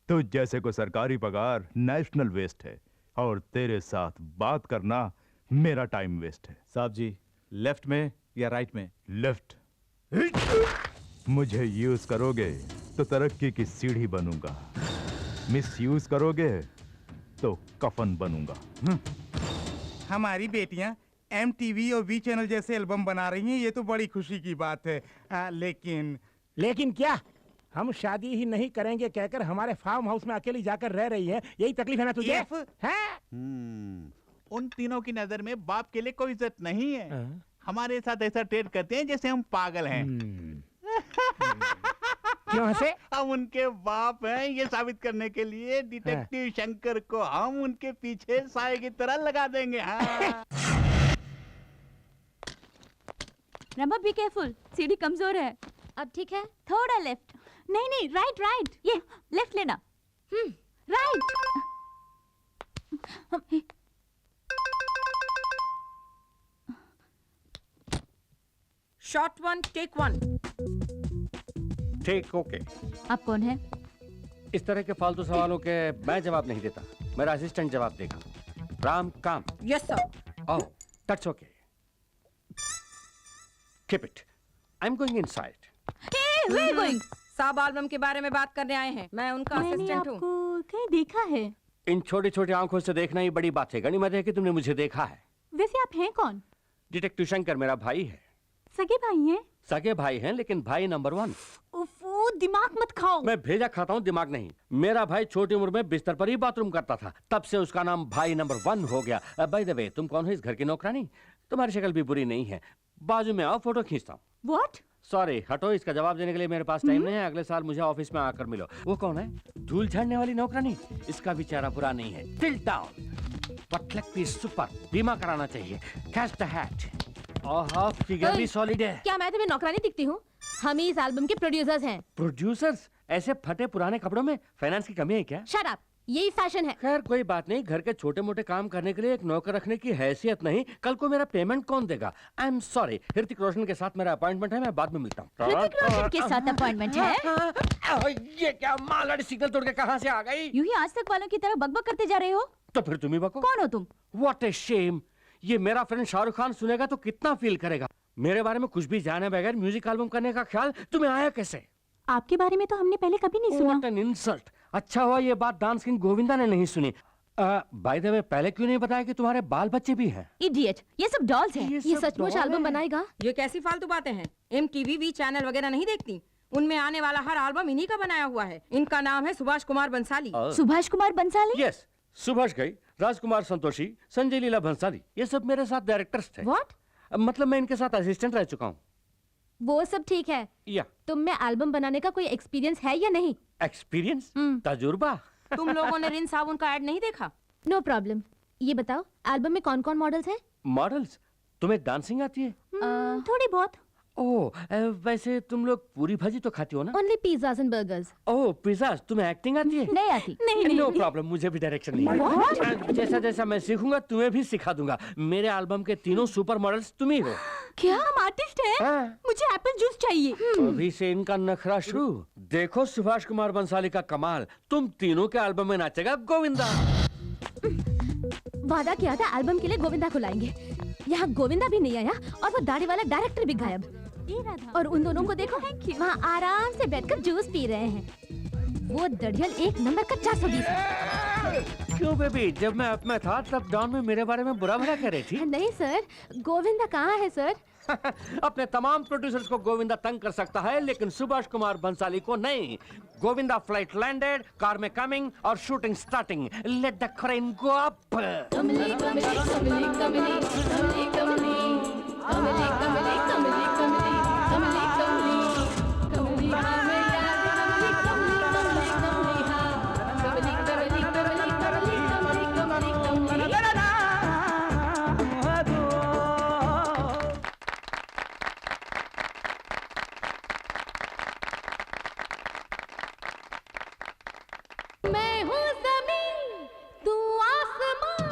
तुझ जैसे को सरकारी पगार नेशनल वेस्ट है और तेरे साथ बात करना मेरा टाइम वेस्ट है। साहब जी, लेफ्ट में या राइट में? लेफ्ट। मुझे यूज करोगे तो तरक्की की सीढ़ी बनूंगा, मिस यूज करोगे तो कफन बनूंगा। हमारी बेटियां MTV और V चैनल जैसे एल्बम बना रही हैं, ये तो बड़ी खुशी की बात है। लेकिन क्या हम शादी ही नहीं करेंगे कहकर हमारे फार्म हाउस में अकेली जाकर रह रही है? यही तकलीफ है ना तुझे? हैं? उन तीनों की नजर में बाप के लिए कोई इज्जत नहीं है। हमारे साथ ऐसा ट्रेड करते हैं जैसे हम पागल हैं। क्यों हंसे? हम उनके बाप हैं ये साबित करने के लिए डिटेक्टिव शंकर को हम उनके पीछे साए की तरह लगा देंगे। हाँ। रमा बी केयरफुल, सीढ़ी कमजोर है। अब ठीक है? थोड़ा लेफ्ट। नहीं नहीं, राइट राइट। ये लेफ्ट लेना। राइट। Shot 1 take 1। ठीक, ओके। आप कौन है? इस तरह के फालतू सवालों के मैं जवाब नहीं देता, मेरा असिस्टेंट जवाब देगा। राम काम। Yes sir. Oh, that's okay. Keep it. I am going inside. Where are you going? साहब एल्बम के बारे में बात करने आए हैं। मैं उनका असिस्टेंट हूँ। आपको कहीं देखा है? इन छोटी छोटी आंखों से देखना ही बड़ी बात है। गनीमत है कि तुमने मुझे देखा है। वैसे आप हैं कौन? डिटेक्टिव शंकर मेरा भाई है। सगे भाई हैं? सगे भाई हैं लेकिन भाई नंबर 1। उफ़, दिमाग मत खाओ। मैं भेजा खाता हूँ, दिमाग नहीं। मेरा भाई छोटी उम्र में बिस्तर पर ही बाथरूम करता था, तब से उसका नाम भाई नंबर 1 हो गया। बाय द वे, तुम कौन हो इस घर की नौकरानी? तुम्हारी शक्ल भी बुरी नहीं है, बाजू में आओ फोटो खींचता हूँ। What? सॉरी, हटो, इसका जवाब देने के लिए मेरे पास टाइम नहीं है। अगले साल मुझे ऑफिस में आकर मिलो। वो कौन है? धूल झाड़ने वाली नौकरानी? इसका भी चेहरा बुरा नहीं है। टिल्ट डाउन, पटलक भी सुपर, बीमा कराना चाहिए। Catch the hat. Oh, figure भी सॉलिड है। क्या मैं तुम्हें नौकरानी दिखती हूँ? हम ही इस एल्बम के प्रोड्यूसर्स हैं। प्रोड्यूसर्स? ऐसे फटे पुराने कपड़ों में? फाइनेंस की कमी है क्या? शट अप, यही फैशन है। खैर कोई बात नहीं, घर के छोटे मोटे काम करने के लिए एक नौकर रखने की हैसियत नहीं। कल को मेरा पेमेंट कौन देगा? आई एम सॉरी, ऋतिक रोशन के साथ मेरा अपॉइंटमेंट है, मैं बाद में मिलता हूँ। ऋतिक रोशन के साथ अपॉइंटमेंट है? ये क्या मालड़ी सिग्नल तोड़ के कहाँ से आ गई? यूं ही आज तक वालों की तरह बकबक करते जा रहे हो। तो फिर तुम ही बको। कौन हो तुम? What a shame! ये मेरा फ्रेंड शाहरुख खान सुनेगा तो कितना फील करेगा। मेरे बारे में कुछ भी जाने बगैर म्यूजिक एल्बम करने का ख्याल तुम्हें आया कैसे? आपके बारे में तो हमने पहले कभी नहीं सुना। What an insult! अच्छा हुआ ये बात डांस किंग गोविंदा ने नहीं सुनी। बाय द वे, पहले क्यों नहीं बताया कि तुम्हारे बाल बच्चे भी हैं? इडियट, ये सब डॉल्स हैं। ये सचमुच एल्बम बनाएगा? ये कैसी फालतू बातें हैं? MTV V चैनल वगैरह नहीं देखती? उनमें आने वाला हर एल्बम इन्हीं का बनाया हुआ है। इनका नाम है सुभाष कुमार बंसाली। सुभाष कुमार बंसाली? यस, सुभाष घई, राजकुमार संतोषी, संजय लीला भंसाली, ये सब मेरे साथ डायरेक्टर्स थे। What? मतलब मैं इनके साथ असिस्टेंट रह चुका हूँ। वो सब ठीक है, या तुम में एल्बम बनाने का कोई एक्सपीरियंस है या नहीं? एक्सपीरियंस? तजुर्बा? तुम लोगों ने रिन साबुन का ऐड नहीं देखा? No problem. ये बताओ, एल्बम में कौन कौन मॉडल्स हैं? मॉडल्स? तुम्हें डांसिंग आती है? थोड़ी बहुत। ओह, वैसे तुम लोग पूरी भाजी तो खाती हो ना? Only pizzas and burgers. Oh, pizzas. तुम्हें एक्टिंग आती है? नहीं आती। नहीं। नो प्रॉब्लम, मुझे भी डायरेक्शन नहीं है। जैसा जैसा मैं सीखूंगा तुम्हें भी सिखा दूंगा। मेरे एल्बम के तीनों सुपर मॉडल्स तुम ही हो। क्या हम आर्टिस्ट हैं? मुझे एप्पल जूस चाहिए। अभी से इनका नखरा शुरू। देखो सुभाष कुमार बंसाली का कमाल, तुम तीनों के एल्बम में नाचेगा गोविंदा। वादा किया था एल्बम के लिए गोविंदा को लाएंगे। यहाँ गोविंदा भी नहीं आया और वो दाढ़ी वाला डायरेक्टर भी गायब। और उन दोनों को देखो, वहाँ आराम से बैठकर जूस पी रहे हैं। वो दड़ियल एक नंबर का 420 है। क्यों बेबी, जब मैं अप में था तब डॉन में मेरे बारे में बुरा भला कह रही थी। नहीं सर, गोविंदा कहाँ है सर? अपने तमाम प्रोड्यूसर्स को गोविंदा तंग कर सकता है, लेकिन सुभाष कुमार बंसाली को नहीं। गोविंदा फ्लाइट लैंडेड, कार में कमिंग और shooting starting. Let the crane go up. कमली कमली कमली कमली कमली कमली कमली कमली कमली कमली कमली कमली कमली हाँ मैं याद कमली कमली कमली कमली हाँ कमली कमली कमली कमली कमली कमली कमली। मैं हूँ ज़मीन, तू आसमां,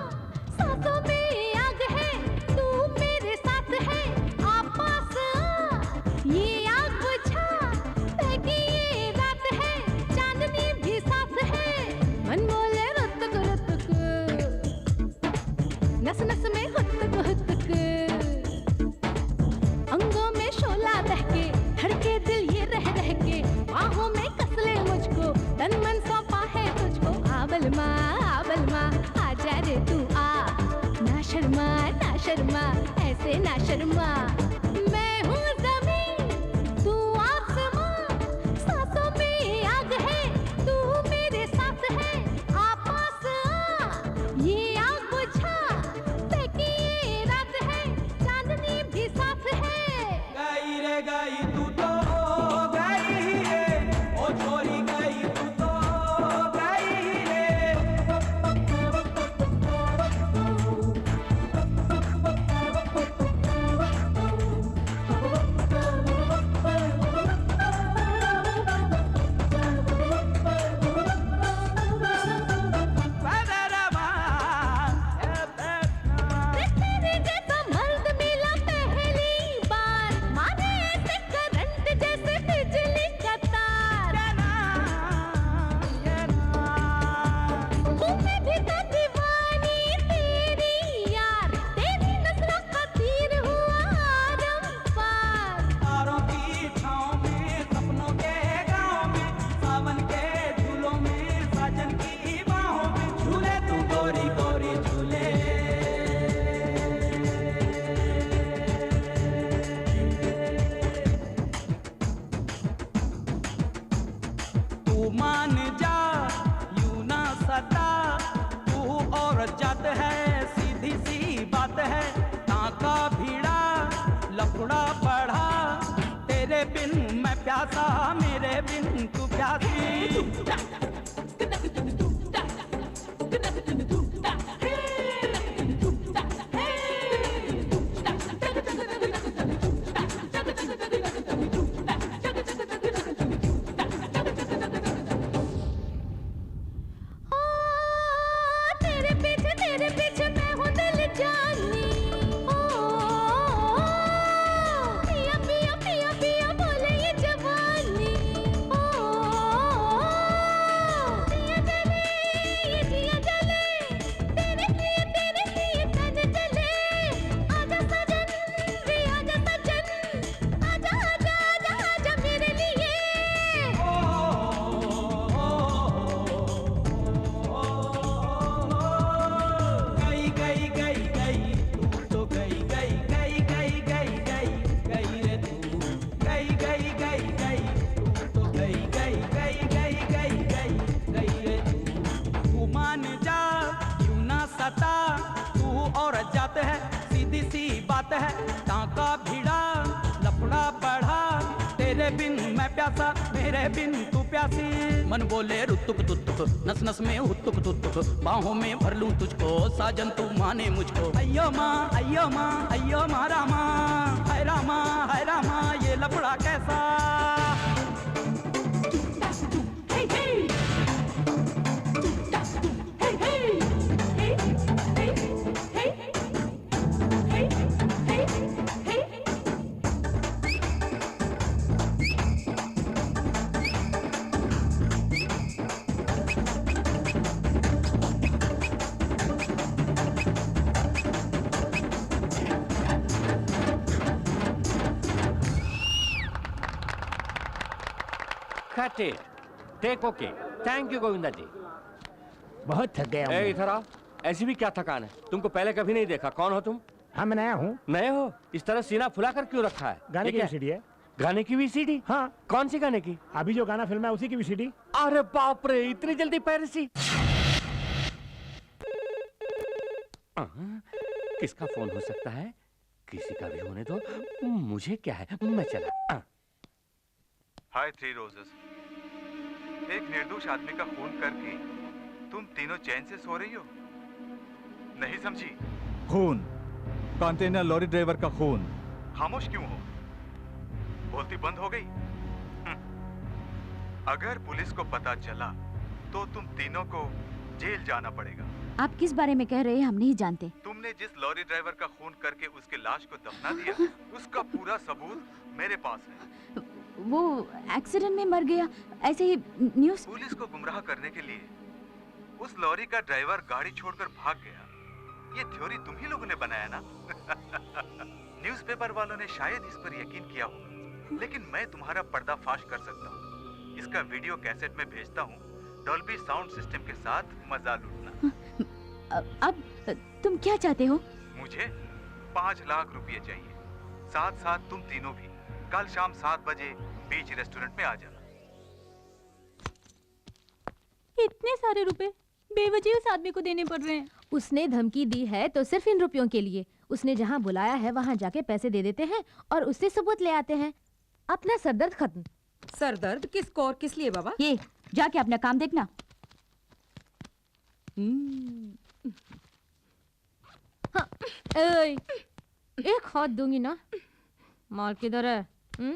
सांसों में आग है, तू मेरे साथ है, आप पास आ, ये आग बुझा, बहकी ये रात है, चांदनी भी साथ है, मन बोले रुतक रुतक, नस नस में हुतक हुतक, अंगों में शोला बहके, धड़के दिल ये रह रह के, बाहों में कस ले मुझको, तन मन सौंपा है तुझको। आबलमा आजा रे तू आ, ना शर्मा ऐसे ना शर्मा। मैं हूँ ज़मीन, तू आसमां, सांसों में आग है, तू मेरे साथ है, आप पास आ, ये आग बुझा, बहकी ये रात है, चांदनी भी साथ है। गाई रे गाई तू तो गाई रे, ओ छोरी गाई तू तो गाई रे। तेरे जैसा मर्द मिला पहली बार, मारे ऐसे करंट जैसे बिजली का तार। तुम्हें भी तो दीवानी तेरी यार, तेरी नजरों का तीर हुआ आरम-पार। तारों की छाँव में, सपनों के गाँव में, सावन के झूलों में, साजन की बाहों में, झूले तू गोरी गोरी झूले। तू मान जा यूं ना सता, तू औरत जात है, सीधी सी बात है, टाका भीड़ा लफड़ा बढ़ा, तेरे बिन मैं प्यासा, मेरे बिन तू प्यासी। तेरे पीछे मैं हूँ दिल जानी। पिया पिया पिया पिया बोले ये जवानी। जिया जले ये जिया जले, तेरे लिए तन जले। आजा सजन रे आजा सजन, आजा आजा आजा आजा मेरे लिए। गई गई गई गई तू तो गई गई गई गई गई गई गई रे तू, गई गई गई गई तू तो गई गई गई गई गई गई गई रे तू। तू मान जा यूं ना सता, तू औरत जात है, सीधी सी बात है, टाका भिड़ा लफड़ा बढ़ा, तेरे बिन मैं प्यासा, मेरे बिन तू प्यासी। मन बोले रुतुक तुतुक, नस नस में हुतुक तुतुक, बाहों में भर लूं तुझको, साजन तू माने मुझको। अय्यो माँ रामा, हाय रामा ये लफड़ा कैसा। Cut it. Take okay. Thank you Govinda जी। बहुत थक गया हूँ। इधर आओ। ऐसी भी क्या थकान है, तुमको पहले कभी नहीं देखा। कौन हो तुम? हाँ मैं नया हूँ। नए हो? इस तरह सीना फुला कर क्यों रखा है? गाने ये की क्या? वीसीडी है। गाने की वीसीडी? हाँ। कौन सी गाने की? अभी जो गाना फिल्म है उसी की वीसीडी। अरे बाप रे, इतनी जल्दी पायरेसी? किसका फोन हो सकता है? किसी का भी होने दो, मुझे क्या है, मैं चला। हाय थ्री रोजेस। एक निर्दोष आदमी का खून करके तुम तीनों चैन से सो रही हो? नहीं समझी? खून, कंटेनर लॉरी ड्राइवर का खून। खामोश क्यों हो? बोलती बंद हो गई? अगर पुलिस को पता चला तो तुम तीनों को जेल जाना पड़ेगा। आप किस बारे में कह रहे हैं हम नहीं जानते। तुमने जिस लॉरी ड्राइवर का खून करके उसके लाश को दफना दिया, उसका पूरा सबूत मेरे पास है। वो एक्सीडेंट में मर गया, ऐसे ही न्यूज़। पुलिस को गुमराह करने के लिए उस लॉरी का ड्राइवर गाड़ी छोड़कर भाग गया। ये थ्योरी तुम ही लोगों ने बनाया ना? न्यूज़पेपर वालों ने शायद इस पर यकीन किया होगा, लेकिन मैं तुम्हारा पर्दाफाश कर सकता हूँ। इसका वीडियो कैसेट में भेजता हूँ, डॉल्बी साउंड सिस्टम के साथ मजा लूटना। अब तुम क्या चाहते हो? मुझे 5 लाख रुपए चाहिए। साथ साथ तुम तीनों भी कल शाम 7 बजे बीच रेस्टोरेंट में आ जाना। इतने सारे रुपए बेवजह उस आदमी को देने पड़ रहे हैं। उसने धमकी दी है तो सिर्फ इन रुपयों के लिए। उसने जहाँ बुलाया है वहाँ जाके पैसे दे देते हैं और उससे सबूत ले आते हैं। अपना सरदर्द खत्म। सरदर्द किसको और किस लिए बाबा? ये जाके अपना काम देखना। हाँ, एक हाथ दूंगी ना। माल किधर है? हाँ,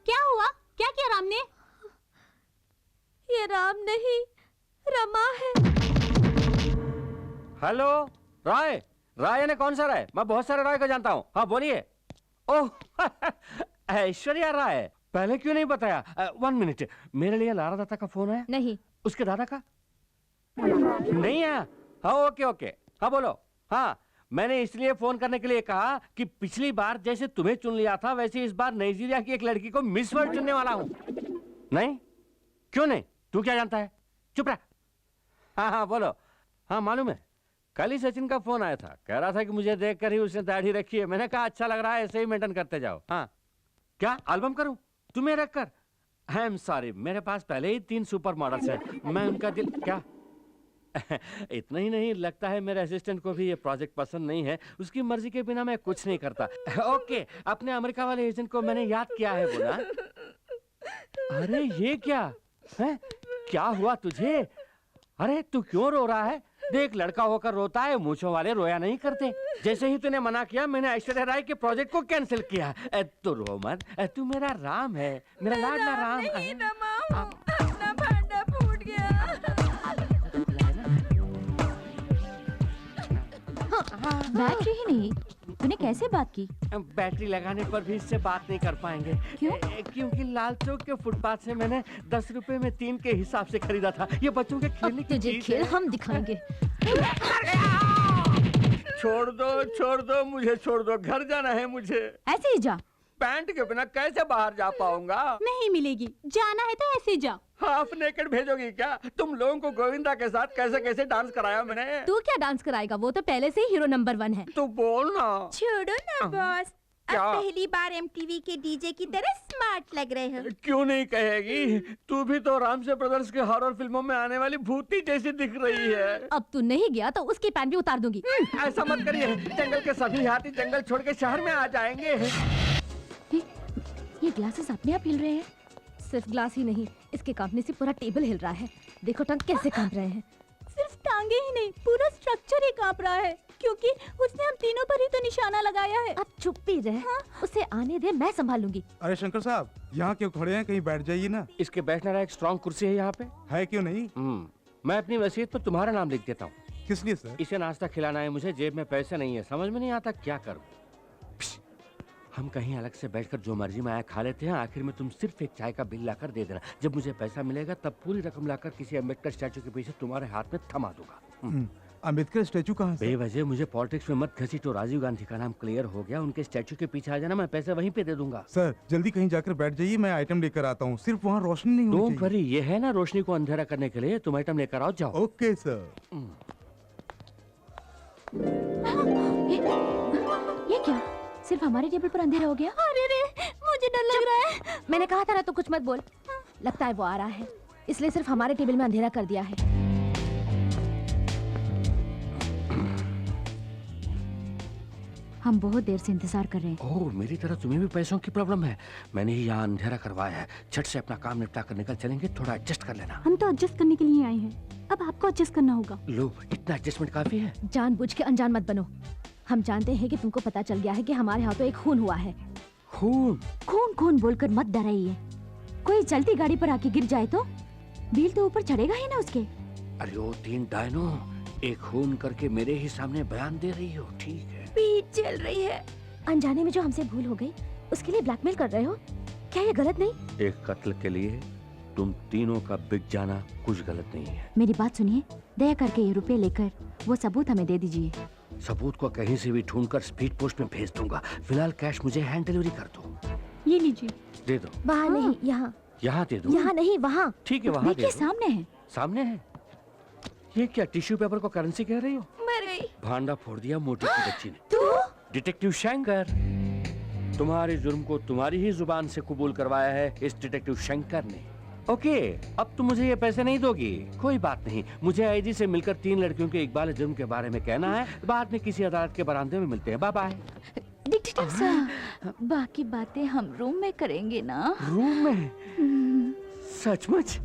क्या हुआ? क्या किया राम ने? ये राम नहीं, रमा है। हेलो, राय। राय ने कौन सा राय? मैं बहुत सारे राय को जानता हूँ। हाँ बोलिए। ओह ऐश्वर्या राय, पहले क्यों नहीं बताया? 1 मिनट, मेरे लिए लारा दत्ता का फोन है? नहीं। उसके दादा का? नहीं है। हाँ ओके ओके, हाँ बोलो। हाँ, मैंने इसलिए फोन करने के लिए कहा कि पिछली बार जैसे तुम्हें चुन लिया था वैसे इस बार नाइजीरिया की एक लड़की को मिस वर्ल्ड चुनने वाला हूँ। नहीं? क्यों नहीं? तू क्या जानता है? चुप रह। हाँ हाँ बोलो। हाँ मालूम है, कल ही सचिन का फोन आया था, कह रहा था कि मुझे देखकर ही उसने दाढ़ी रखी है। मैंने कहा अच्छा लग रहा है, ऐसे ही मेंटेन करते जाओ। हाँ क्या एल्बम करूं तुम्हें रखकर? आई एम सॉरी, मेरे पास पहले ही 3 सुपर मॉडल्स हैं। मैं उनका दिल क्या इतना ही नहीं, लगता है मेरे असिस्टेंट को भी ये प्रोजेक्ट पसंद नहीं है। उसकी मर्जी के बिना मैं कुछ नहीं करता। ओके, अपने अमेरिका वाले एजेंट को मैंने याद किया है बोला। अरे ये क्या है? क्या हुआ तुझे? अरे तू क्यों रो रहा है? देख, लड़का होकर रोता है, मूंछों वाले रोया नहीं करते। जैसे ही तूने मना किया मैंने ऐश्वर्या राय के प्रोजेक्ट को कैंसिल किया। तू रो मत, तू मेरा राम है, मेरा लाडला राम है। अपना भांडा फूट गया। बैटरी ही नहीं, तूने कैसे बात की? बैटरी लगाने पर भी इससे बात नहीं कर पाएंगे। क्यों? क्योंकि लाल चौक के फुटपाथ से मैंने 10 रुपए में 3 के हिसाब से खरीदा था। ये बच्चों के खेलने की तुझे चीज खेल है। हम दिखाएंगे। छोड़ दो मुझे, छोड़ दो। घर जाना है मुझे। ऐसे ही जा। पैंट के बिना कैसे बाहर जा पाऊंगा? नहीं मिलेगी, जाना है तो ऐसे जा। हाफ नेकेड भेजोगी क्या? तुम लोगों को गोविंदा के साथ कैसे कैसे डांस कराया मैंने। तू क्या डांस कराएगा? वो तो पहले से ही हीरो नंबर 1 है। तू बोल ना। छोड़ो ना बॉस, क्या? अब पहली बार एमटीवी के डीजे की तरह स्मार्ट लग रहे हो। क्यों नहीं कहेगी? तू भी तो रामसे ब्रदर्स के हॉरर फिल्मों में आने वाली भूती जैसी दिख रही है। अब तू नहीं गया तो उसकी पैंट भी उतार दूंगी। ऐसा मत करिए, जंगल के सभी हाथी जंगल छोड़ के शहर में आ जाएंगे। ये ग्लासेस अपने आप हिल रहे हैं। सिर्फ ग्लास ही नहीं, इसके कांपने से पूरा टेबल हिल रहा है। देखो टंग कैसे कांप रहे हैं। सिर्फ टांगे ही नहीं, पूरा स्ट्रक्चर ही कांप रहा है, क्योंकि उसने हम तीनों पर ही तो निशाना लगाया है। अब चुप ही रहे। हाँ? उसे आने दे, मैं संभालूंगी। अरे शंकर साहब, यहाँ क्यों खड़े हैं? कहीं बैठ जाइए ना। इसके बैठने वाला एक स्ट्रॉन्ग कुर्सी है यहाँ पे। है क्यों नहीं? मैं अपनी वसीयत पर तुम्हारा नाम लिख देता हूँ। किस लिए सर? इसे नाश्ता खिलाना है मुझे, जेब में पैसे नहीं है, समझ में नहीं आता क्या करूँ। हम कहीं अलग से बैठकर जो मर्जी में आया खा लेते हैं, आखिर में तुम सिर्फ एक चाय का बिल लाकर दे देना। जब मुझे पैसा मिलेगा तब पूरी रकम लाकर किसी अम्बेडकर स्टैचू के पीछे तुम्हारे हाथ में थमा दूंगा। अम्बेडकर स्टैचू कहाँ से? बेवजह मुझे पॉलिटिक्स में मत घसीटो। राजीव गांधी का नाम क्लियर हो गया, उनके स्टैचू के पीछे आ जाना, मैं पैसे वहीं पे दे दूंगा। सर जल्दी कहीं जाकर बैठ जाइए, मैं आइटम लेकर आता हूँ। सिर्फ वहाँ रोशनी नहीं होनी डोंट वरी, ये है ना रोशनी को अंधेरा करने के लिए। तुम आइटम लेकर आओ, जाओ। Okay sir. ये क्या? सिर्फ हमारे टेबल पर अंधेरा हो गया? अरे रे, मुझे डर लग रहा है। मैंने कहा था ना, तो कुछ मत बोल। लगता है वो आ रहा है, इसलिए सिर्फ हमारे टेबल में अंधेरा कर दिया है। हम बहुत देर से इंतजार कर रहे हैं। ओह, मेरी तरह तुम्हें भी पैसों की प्रॉब्लम है। मैंने ही यहाँ अंधेरा करवाया है। झट से अपना काम निपटा कर निकल चलेंगे, थोड़ा एडजस्ट कर लेना। हम तो एडजस्ट करने के लिए आए हैं, अब आपको एडजस्ट करना होगा। लो, इतना एडजस्टमेंट काफी है। जानबूझ के अनजान मत बनो। हम जानते हैं कि तुमको पता चल गया है कि हमारे हाथों एक खून हुआ है। खून? खून खून बोलकर मत डराइए। कोई चलती गाड़ी पर आके गिर जाए तो बिल तो ऊपर चढ़ेगा ही ना उसके। अरे ओ तीन डायनो, एक खून करके मेरे ही सामने बयान दे रही हो। ठीक है, पीठ चल रही है। अनजाने में जो हमसे भूल हो गई, उसके लिए ब्लैकमेल कर रहे हो? क्या ये गलत नहीं? एक कत्ल के लिए तुम तीनों का बिक जाना कुछ गलत नहीं है। मेरी बात सुनिए, दया करके ये रुपए लेकर वो सबूत हमें दे दीजिए। सबूत को कहीं से भी ढूंढकर स्पीड पोस्ट में भेज दूंगा। फिलहाल कैश मुझे हैंड डिलीवरी कर दो। ये लीजिए। दे दो। वहाँ नहीं, यहाँ। यहाँ दे दो। यहाँ नहीं, वहाँ। ठीक है, वहाँ दे दो। सामने है। सामने है? ये क्या टिश्यू पेपर को करेंसी कह रही हो? मर गई। भांडा फोड़ दिया मोटी की बच्ची ने। डिटेक्टिव शंकर, तुम्हारे जुर्म को तुम्हारी ही जुबान से कबूल करवाया है इस डिटेक्टिव शंकर ने। ओके, अब तुम मुझे ये पैसे नहीं दोगी, कोई बात नहीं। मुझे आईजी से मिलकर 3 लड़कियों के इकबाल जुर्म के बारे में कहना है। बाद में किसी अदालत के बरामदे में मिलते हैं। Bye bye. डिटेक्टिव साहब, बाकी बातें हम रूम में करेंगे ना? रूम में? सचमुच?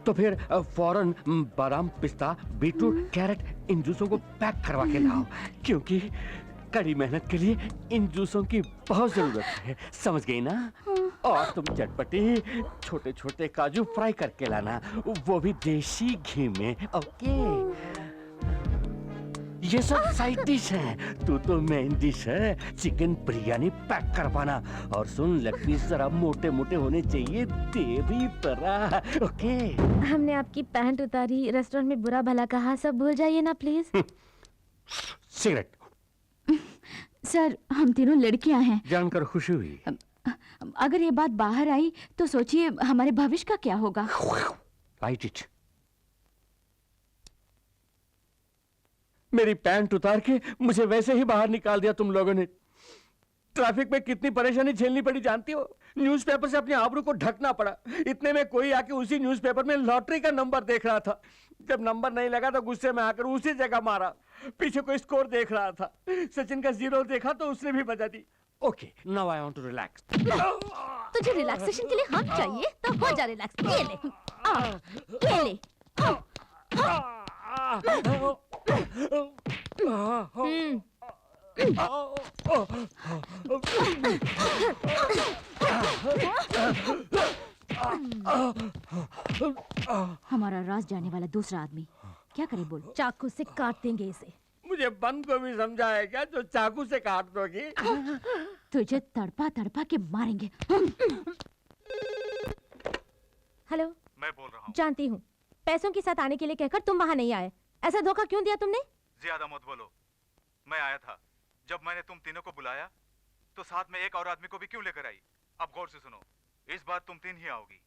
तो फिर फौरन बादाम, पिस्ता, बीटरूट, कैरेट इन जूसों को पैक करवा के लाओ, क्योंकि कड़ी मेहनत के लिए इन जूसों की बहुत जरूरत है। समझ गई ना? और तुम चटपटी छोटे छोटे काजू फ्राई करके लाना, वो भी देसी घी में। ओके, ये सब साइड डिश है, तू तो मेन डिश है। चिकन बिरयानी पैक करवाना। और सुन, लेग पीस जरा मोटे मोटे होने चाहिए, तेरी तरह। ओके। हमने आपकी पैंट उतारी, रेस्टोरेंट में बुरा भला कहा, सब भूल जाइए ना प्लीज। सिगरेट। सर, हम तीनों लड़कियां हैं। जानकर खुशी हुई। अगर ये बात बाहर आई तो सोचिए हमारे भविष्य का क्या होगा। Right it. मेरी पैंट उतार के मुझे वैसे ही बाहर निकाल दिया तुम लोगों ने। ट्रैफिक में कितनी परेशानी झेलनी पड़ी जानती हो? न्यूज़पेपर से अपने आबरू को ढकना पड़ा। इतने में कोई आके उसी न्यूज़पेपर में लॉटरी का नंबर देख रहा था। जब नंबर नहीं लगा तो गुस्से में आकर उसी जगह मारा। पीछे कोई स्कोर देख रहा था, सचिन का 0 देखा तो उसने भी बजा दी। Okay, now I want to relax. तुझे रिलैक्सेशन के लिए हाथ चाहिए तो हो जा रिलैक्स। ये ले, ये ले। हमारा राज जाने वाला दूसरा आदमी क्या करे बोल? चाकू से काट देंगे इसे। मुझे बम को भी समझा है क्या जो चाकू से काट दोगी? तुझे तड़पा तड़पा के मारेंगे। हेलो, मैं बोल रहा हूँ। जानती हूँ, पैसों के साथ आने के लिए कहकर तुम वहाँ नहीं आए। ऐसा धोखा क्यों दिया तुमने? ज्यादा मत बोलो, मैं आया था। जब मैंने तुम तीनों को बुलाया तो साथ में एक और आदमी को भी क्यों लेकर आई? अब गौर से सुनो, इस बार तुम 3 ही आओगी।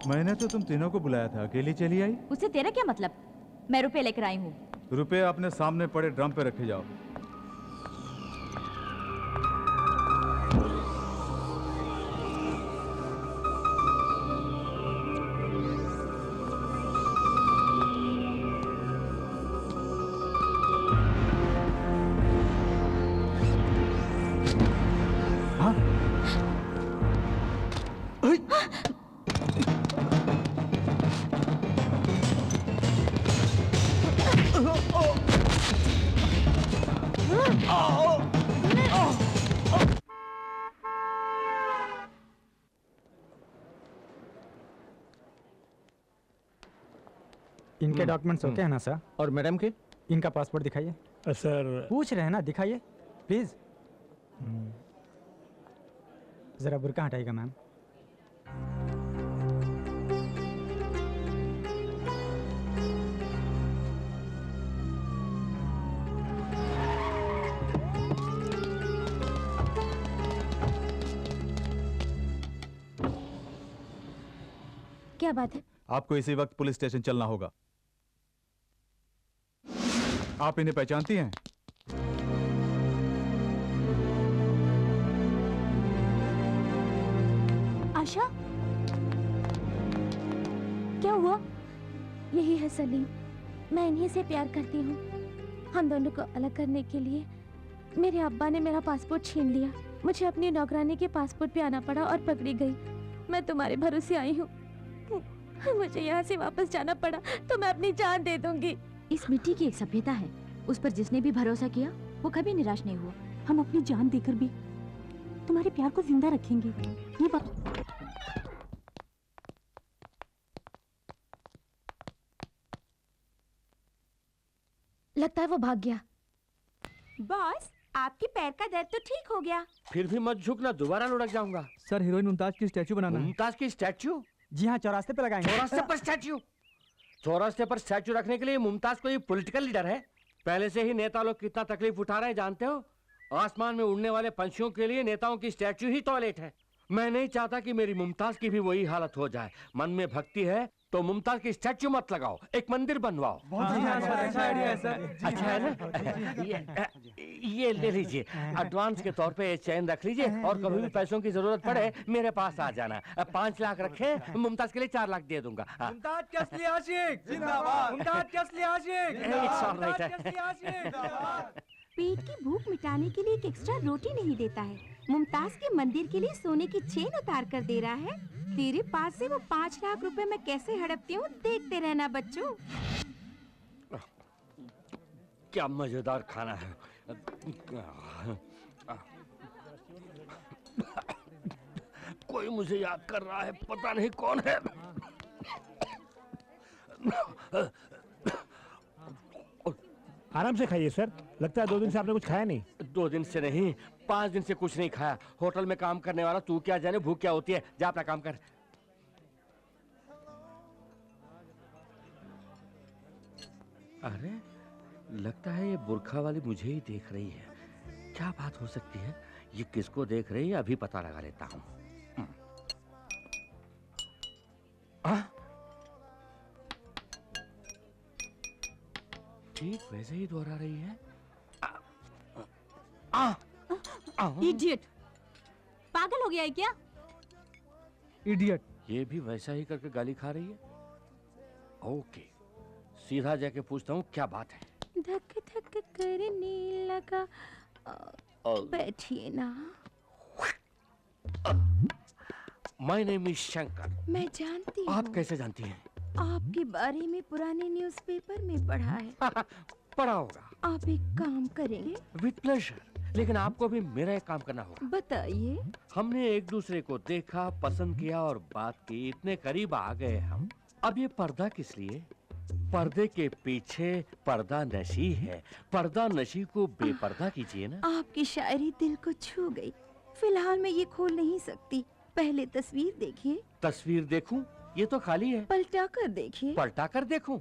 मैंने तो तुम तीनों को बुलाया था, अकेली चली आई? उससे तेरा क्या मतलब? मैं रुपए लेकर आई हूँ। रुपए अपने सामने पड़े ड्रम पे रखे जाओ। इनके डॉक्यूमेंट्स ओके है ना सर? और मैडम के? इनका पासपोर्ट दिखाइए। सर पूछ रहे हैं ना, दिखाइए प्लीज। जरा बुर्का हटाइएगा मैम। क्या बात है? आपको इसी वक्त पुलिस स्टेशन चलना होगा। आप इन्हें पहचानती हैं? आशा, क्या हुआ? यही है सलीम, मैं इन्हीं से प्यार करती हूँ। हम दोनों को अलग करने के लिए मेरे अब्बा ने मेरा पासपोर्ट छीन लिया। मुझे अपनी नौकरानी के पासपोर्ट पे आना पड़ा और पकड़ी गई। मैं तुम्हारे भरोसे आई हूँ। मुझे यहाँ से वापस जाना पड़ा तो मैं अपनी जान दे दूंगी। इस मिट्टी की एक सभ्यता है, उस पर जिसने भी भरोसा किया वो कभी निराश नहीं हुआ। हम अपनी जान देकर भी तुम्हारे प्यार को जिंदा रखेंगे, ये बात। लगता है वो भाग गया। बॉस, आपके पैर का दर्द तो ठीक हो गया। फिर भी मत झुकना, दोबारा लुढ़क जाऊंगा। सर, हीरोइन मुमताज की स्टैचू बनाना है। मुमताज की स्टैचू? जी हाँ, चौरास्ते पे लगाएंगे। चौरास्ते पर स्टैचू? चौरास्ते पर स्टैचू रखने के लिए मुमताज कोई पॉलिटिकल लीडर है? पहले से ही नेता लोग कितना तकलीफ उठा रहे हैं जानते हो? आसमान में उड़ने वाले पंछियों के लिए नेताओं की स्टैचू ही टॉयलेट है। मैं नहीं चाहता कि मेरी मुमताज की भी वही हालत हो जाए। मन में भक्ति है तो मुमताज की स्टैचू मत लगाओ, एक मंदिर बनवाओ। अच्छा आइडिया है सर। अच्छा है ना? ये ले लीजिए, एडवांस के तौर पे ये चैन रख लीजिए और कभी भी पैसों की जरूरत पड़े मेरे पास आ जाना। 5 लाख रखे, मुमताज के लिए 4 लाख दे दूंगा। मुमताज के असली आशिक जिंदाबाद। मुमताज के असली आशिक जिंदाबाद। पेट की भूख मिटाने के लिए एक एक्स्ट्रा रोटी नहीं देता है, मुमताज के मंदिर के लिए सोने की चेन उतार कर दे रहा है। तेरे पास से वो 5 लाख रुपए मैं कैसे हड़पती हूँ, देखते रहना बच्चों। क्या मजेदार खाना है। कोई मुझे याद कर रहा है, पता नहीं कौन है। आराम से खाइए सर, लगता है 2 दिन से आपने कुछ खाया नहीं। 2 दिन से नहीं, 5 दिन से कुछ नहीं खाया। होटल में काम करने वाला तू क्या जाने भूख क्या होती है। जा अपना काम कर। अरे लगता है ये बुर्खा वाली मुझे ही देख रही है। क्या बात हो सकती है? ये किसको देख रही है अभी पता लगा लेता हूँ। ठीक वैसे ही दोहरा रही है। इडियट, पागल हो गया है क्या? इडियट। ये भी वैसा ही करके गाली खा रही है। ओके, सीधा जाके पूछता हूँ क्या बात है। धक धक करने लगा। बैठिए ना। My name is Shankar. मैं जानती हूँ। आप कैसे जानती हैं? आपके बारे में पुराने न्यूज़पेपर में पढ़ा है। पढ़ा होगा। आप एक काम करेंगे? विद प्लेजर, लेकिन आपको भी मेरा एक काम करना होगा। बताइए। हमने एक दूसरे को देखा, पसंद किया और बात की, इतने करीब आ गए हम। अब ये पर्दा किस लिए? पर्दे के पीछे पर्दा नशी है। पर्दा नशी को बेपर्दा कीजिए ना। आपकी शायरी दिल को छू गई। फिलहाल मैं ये खोल नहीं सकती, पहले तस्वीर देखिए। तस्वीर देखूं? ये तो खाली है। पलटा कर देखिए। पलटा कर देखूं?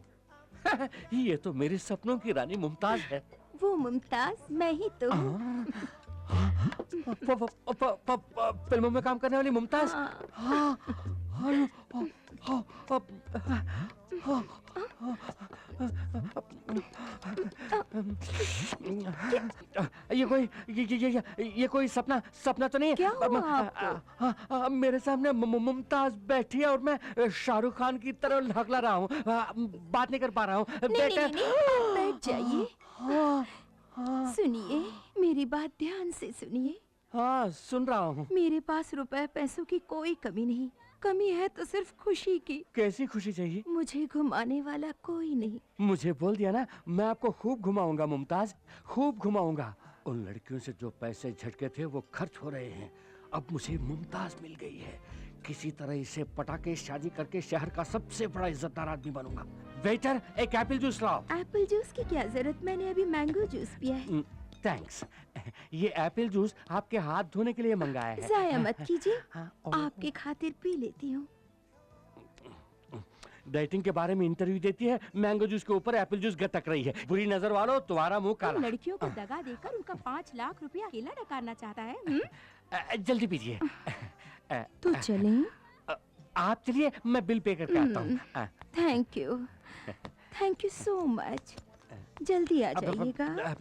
ये तो मेरे सपनों की रानी मुमताज है। वो मुमताज मैं ही तो हूँ। फिल्मों में काम करने वाली मुमताज। ये कोई सपना तो नहीं है? क्या हुआ आपको? मेरे सामने मुमताज बैठी है और मैं शाहरुख खान की तरह हकला रहा हूँ। बात नहीं कर पा रहा हूँ। बैठ जाइए। सुनिए, मेरी बात ध्यान से सुनिए। हाँ, सुन रहा हूँ। मेरे पास रुपए पैसों की कोई कमी नहीं, कमी है तो सिर्फ खुशी की। कैसी खुशी चाहिए? मुझे घुमाने वाला कोई नहीं। मुझे बोल दिया ना, मैं आपको खूब घुमाऊंगा मुमताज, खूब घुमाऊंगा। उन लड़कियों से जो पैसे झटके थे वो खर्च हो रहे हैं। अब मुझे मुमताज मिल गई है। किसी तरह इसे पटा के शादी करके शहर का सबसे बड़ा इज्जतदार आदमी बनूंगा। वेटर, एक एप्पल जूस लाओ। एप्पल जूस की क्या जरूरत, मैंने अभी मैंगो जूस पिया है। थैंक्स। ये एप्पल जूस आपके हाथ धोने के लिए मंगाया है। जाया मत कीजिए, आपके खातिर पी लेती हूँ। डाइटिंग के बारे में इंटरव्यू देती है, मैंगो जूस के ऊपर एप्पल जूस गटक रही है। बुरी नजर वालों, तुम्हारा मुंह काला। लड़कियों को दगा देकर उनका 5 लाख रुपया अकेला नकारना चाहता है। जल्दी पीजिए। तो चलें? आप चलिए, मैं बिल पे करके आता हूँ। Thank you so much. जल्दी आ जाइएगा।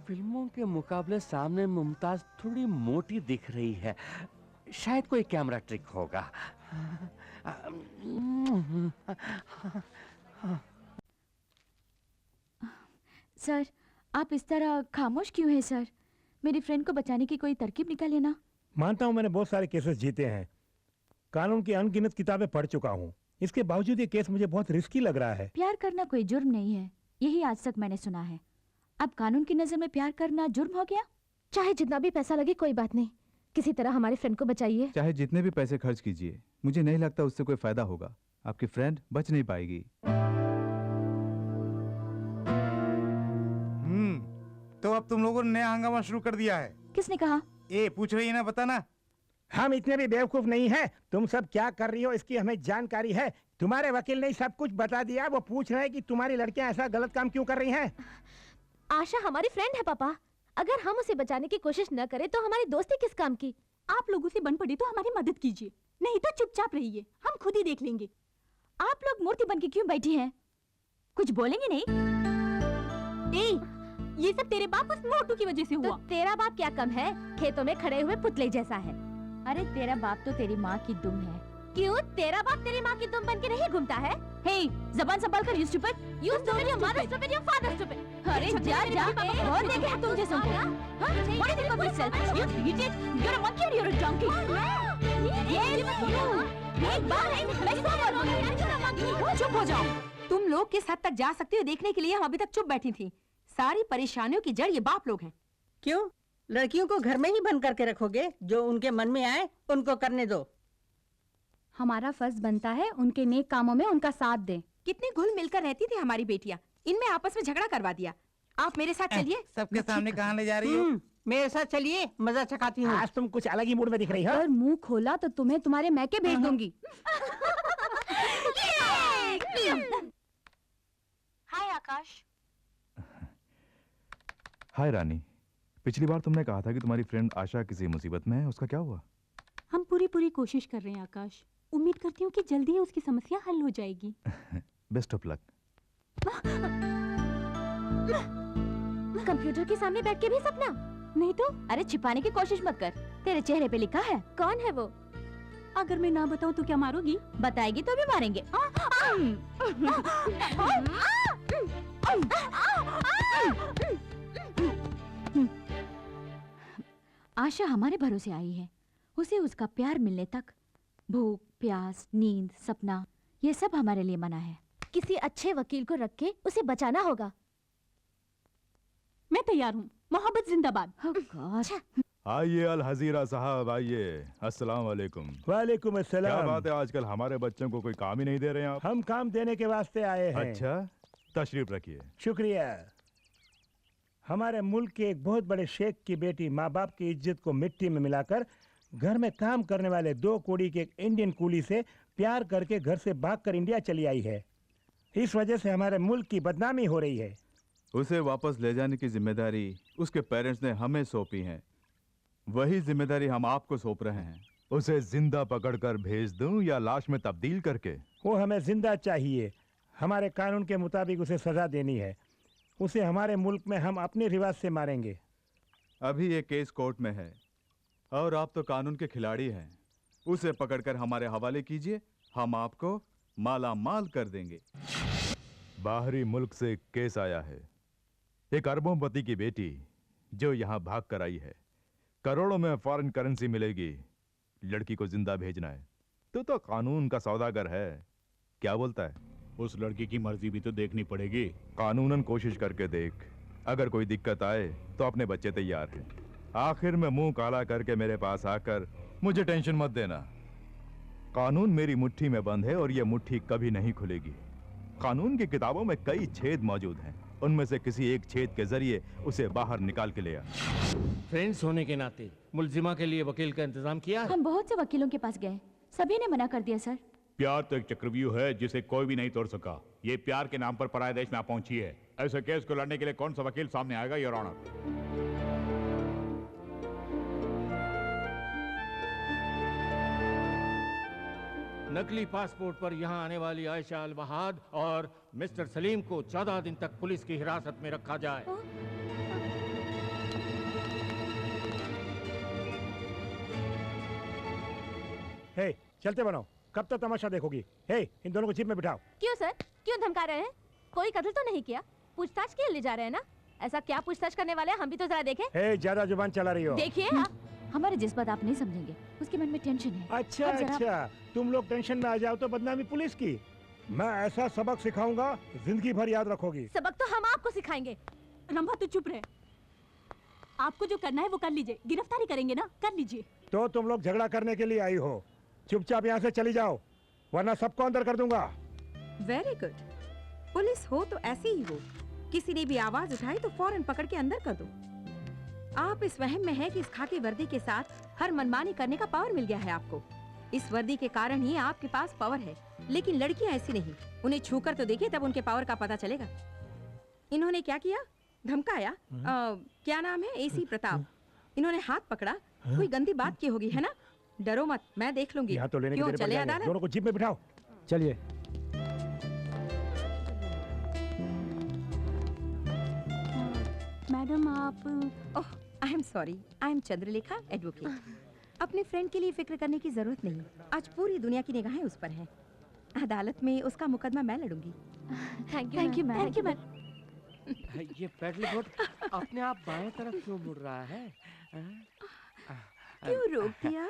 फिल्मों के मुकाबले सामने मुमताज थोड़ी मोटी दिख रही है, शायद कोई कैमरा ट्रिक होगा। सर, आप इस तरह खामोश क्यों हैं सर? मेरी फ्रेंड को बचाने की कोई तरकीब निकालिए ना। मानता हूँ मैंने बहुत सारे केसेस जीते हैं, कानून की अनगिनत किताबें पढ़ चुका हूँ, इसके बावजूद ये केस मुझे बहुत रिस्की लग रहा है। प्यार करना कोई जुर्म नहीं है, यही आज तक मैंने सुना है। अब कानून की नजर में प्यार करना जुर्म हो गया? चाहे जितना भी पैसा लगे कोई बात नहीं, किसी तरह हमारे फ्रेंड को बचाइए। चाहे जितने भी पैसे खर्च कीजिए, मुझे नहीं लगता उससे कोई फायदा होगा। आपकी फ्रेंड बच नहीं पाएगी। तो अब तुम लोगों ने नया हंगामा शुरू कर दिया है। किसने कहा? ए पूछ रही है ना, बता ना। हम इतने भी बेवकूफ नहीं हैं। तुम सब क्या कर रही हो इसकी हमें जानकारी है। तुम्हारे वकील ने सब कुछ बता दिया। वो पूछ रहे हैं कि तुम्हारी लड़कियां ऐसा गलत काम क्यों कर रही हैं। आशा हमारी फ्रेंड है पापा, अगर हम उसे बचाने की कोशिश न करें तो हमारी दोस्ती किस काम की? आप लोगों से बन पड़ी तो हमारी मदद कीजिए, नहीं तो चुपचाप रहिए, हम खुद ही देख लेंगे। आप लोग मूर्ति बन के क्यों बैठी हैं? कुछ बोलेंगे नहीं? ये सब तेरे बाप उस मोटू की वजह से हुआ। तो तेरा बाप क्या कम है, खेतों में खड़े हुए पुतले जैसा है। अरे तेरा बाप तो तेरी माँ की दुम है। क्यों तेरा बाप तेरी माँ की दुम बन के नहीं घूमता है? हे, जबान संभाल कर, you stupid, you stupid, your mother stupid, your father stupid। अरे जा बहुत देखे हैं तुम जैसों को। What do you think of yourself? You idiot, you're a monkey or you're a donkey? Yes, you। एक बार है, मैं सब बोलूँगी। चुप हो जाओ। तुम लोग किस हद तक जा सकती हो देखने के लिए हम अभी तक चुप बैठी थी। सारी परेशानियों की जड़ ये बाप लोग हैं। क्यों? लड़कियों को घर में ही बंद करके रखोगे? जो उनके मन में आए उनको करने दो। हमारा फर्ज बनता है उनके नेक कामों में उनका साथ दें। कितनी घुल मिलकर रहती थी हमारी बेटियां, इनमें आपस में झगड़ा करवा दिया। आप मेरे साथ चलिए। सबके सामने कहाँ ले जा रही हो? मेरे साथ चलिए, मजा चखाती हूँ। आज तुम कुछ अलग ही मूड में दिख रही हो। अगर मुंह खोला तो तुम्हें तुम्हारे मैके भेज दूंगी। हाय आकाश। हाय रानी, पिछली बार तुमने कहा था कि तुम्हारी फ्रेंड आशा किसी मुसीबत में है, उसका क्या हुआ? हम पूरी कोशिश कर रहे हैं आकाश, उम्मीद करती हूँ कि जल्दी ही उसकी समस्या हल हो जाएगी। Best of luck. कंप्यूटर के सामने बैठ के भी सपना? नहीं तो। अरे छिपाने की कोशिश मत कर, तेरे चेहरे पे लिखा है। कौन है वो? अगर मैं ना बताऊं तो क्या मारोगी? बताएगी तो भी मारेंगे। आशा हमारे भरोसे आई है, उसे उसका प्यार मिलने तक भूख, प्यास, नींद, सपना, ये सब हमारे लिए मना है। किसी अच्छे वकील को रख के उसे बचाना होगा। मैं तैयार हूँ, मोहब्बत जिंदाबाद। आइए अल हजीरा साहब, आइए। अस्सलाम वालेकुम। वालेकुम अस्सलाम। क्या बात है, आजकल हमारे बच्चों को कोई काम ही नहीं दे रहे हैं आप? हम काम देने के वास्ते आए हैं। अच्छा, तशरीफ रखिए। शुक्रिया। हमारे मुल्क के एक बहुत बड़े शेख की बेटी माँ बाप की इज्जत को मिट्टी में मिलाकर घर में काम करने वाले 2 कौड़ी के एक इंडियन कूली से प्यार करके घर से भागकर इंडिया चली आई है। इस वजह से हमारे मुल्क की बदनामी हो रही है। उसे वापस ले जाने की जिम्मेदारी उसके पेरेंट्स ने हमें सौंपी है, वही जिम्मेदारी हम आपको सौंप रहे हैं। उसे जिंदा पकड़कर भेज दूं या लाश में तब्दील करके? वो हमें जिंदा चाहिए। हमारे कानून के मुताबिक उसे सजा देनी है। उसे हमारे मुल्क में हम अपने रिवाज से मारेंगे। अभी ये केस कोर्ट में है और आप तो कानून के खिलाड़ी हैं। उसे पकड़कर हमारे हवाले कीजिए, हम आपको माला माल कर देंगे। बाहरी मुल्क से केस आया है, एक अरबोंपति की बेटी जो यहाँ भाग कर आई है, करोड़ों में फॉरेन करेंसी मिलेगी, लड़की को जिंदा भेजना है। तो कानून का सौदागर है, क्या बोलता है? उस लड़की की मर्जी भी तो देखनी पड़ेगी। कानूनन कोशिश करके देख, अगर कोई दिक्कत आए तो अपने बच्चे तैयार हैं। आखिर में मुंह काला करके मेरे पास आकर मुझे टेंशन मत देना। कानून मेरी मुट्ठी में बंद है और यह मुट्ठी कभी नहीं खुलेगी। कानून की किताबों में कई छेद मौजूद हैं, उनमें से किसी एक छेद के जरिए उसे बाहर निकाल के ले आ। फ्रेंड्स होने के नाते मुलजिमा के लिए वकील का इंतजाम किया है? हम बहुत से वकीलों के पास गए, सभी ने मना कर दिया सर। प्यार तो एक चक्रव्यूह है जिसे कोई भी नहीं तोड़ सका। ये प्यार के नाम पर पराये देश में आ पहुंची है। ऐसे केस को लड़ने के लिए कौन सा वकील सामने आएगा, योर ऑनर? नकली पासपोर्ट पर यहाँ आने वाली आयशा अल वहाद और मिस्टर सलीम को 14 दिन तक पुलिस की हिरासत में रखा जाए। हे, चलते बनाओ, कब तक तमाशा देखोगी? हे, इन दोनों को जीप में बिठाओ। क्यों सर, क्यों धमका रहे हैं? कोई कत्ल तो नहीं किया, पूछताछ के लिए ले जा रहे हैं ना? ऐसा क्या पूछताछ करने वाले हैं, हम भी तो जरा देखें। हे, ज्यादा जुबान चला रही हो। देखिए हमारे जज्बात आप नहीं समझेंगे, उसके मन में टेंशन है। अच्छा अच्छा, तुम लोग टेंशन में आ जाओ तो बदनामी पुलिस की। मैं ऐसा सबक सिखाऊंगा, जिंदगी भर याद रखोगी। सबक तो हम आपको सिखाएंगे। रंभा तू चुप रहे, आपको जो करना है वो कर लीजिए, गिरफ्तारी करेंगे ना, कर लीजिए। तो तुम लोग झगड़ा करने के लिए आई हो, चुपचाप यहाँ से चली जाओ वरना सबको अंदर कर दूंगा। वेरी गुड, पुलिस हो तो ऐसी ही हो, किसी ने भी आवाज उठाई तो फौरन पकड़ के अंदर कर दो। आप इस वहम में है कि इस खाकी वर्दी के साथ हर मनमानी करने का पावर मिल गया है आपको। इस वर्दी के कारण ही आपके पास पावर है, लेकिन लड़कियां ऐसी नहीं, उन्हें छूकर तो देखिए तब उनके पावर का पता चलेगा। इन्होंने क्या किया? धमकाया। क्या नाम है? एसी प्रताप। इन्होंने हाथ पकड़ा, कोई गंदी बात की होगी, है ना? डरो मत, मैं देख लूंगी। यहाँ तो लेने क्यों, के देर चले पड़ जाएंगे। अदालत? दोनों को जीप में बिठाओ। चलिए। मैडम आप oh, I am sorry, I am Chandralekha, advocate. अपने फ्रेंड के लिए फिक्र करने की जरूरत नहीं, आज पूरी दुनिया की निगाहें उस पर हैं। अदालत में उसका मुकदमा मैं लड़ूंगी। Thank you, thank you ma'am. Thank you ma'am. ये पैडल बोट अपने आप बाएं तरफ क्यों मुड़ रहा है? क्यों रोक दिया?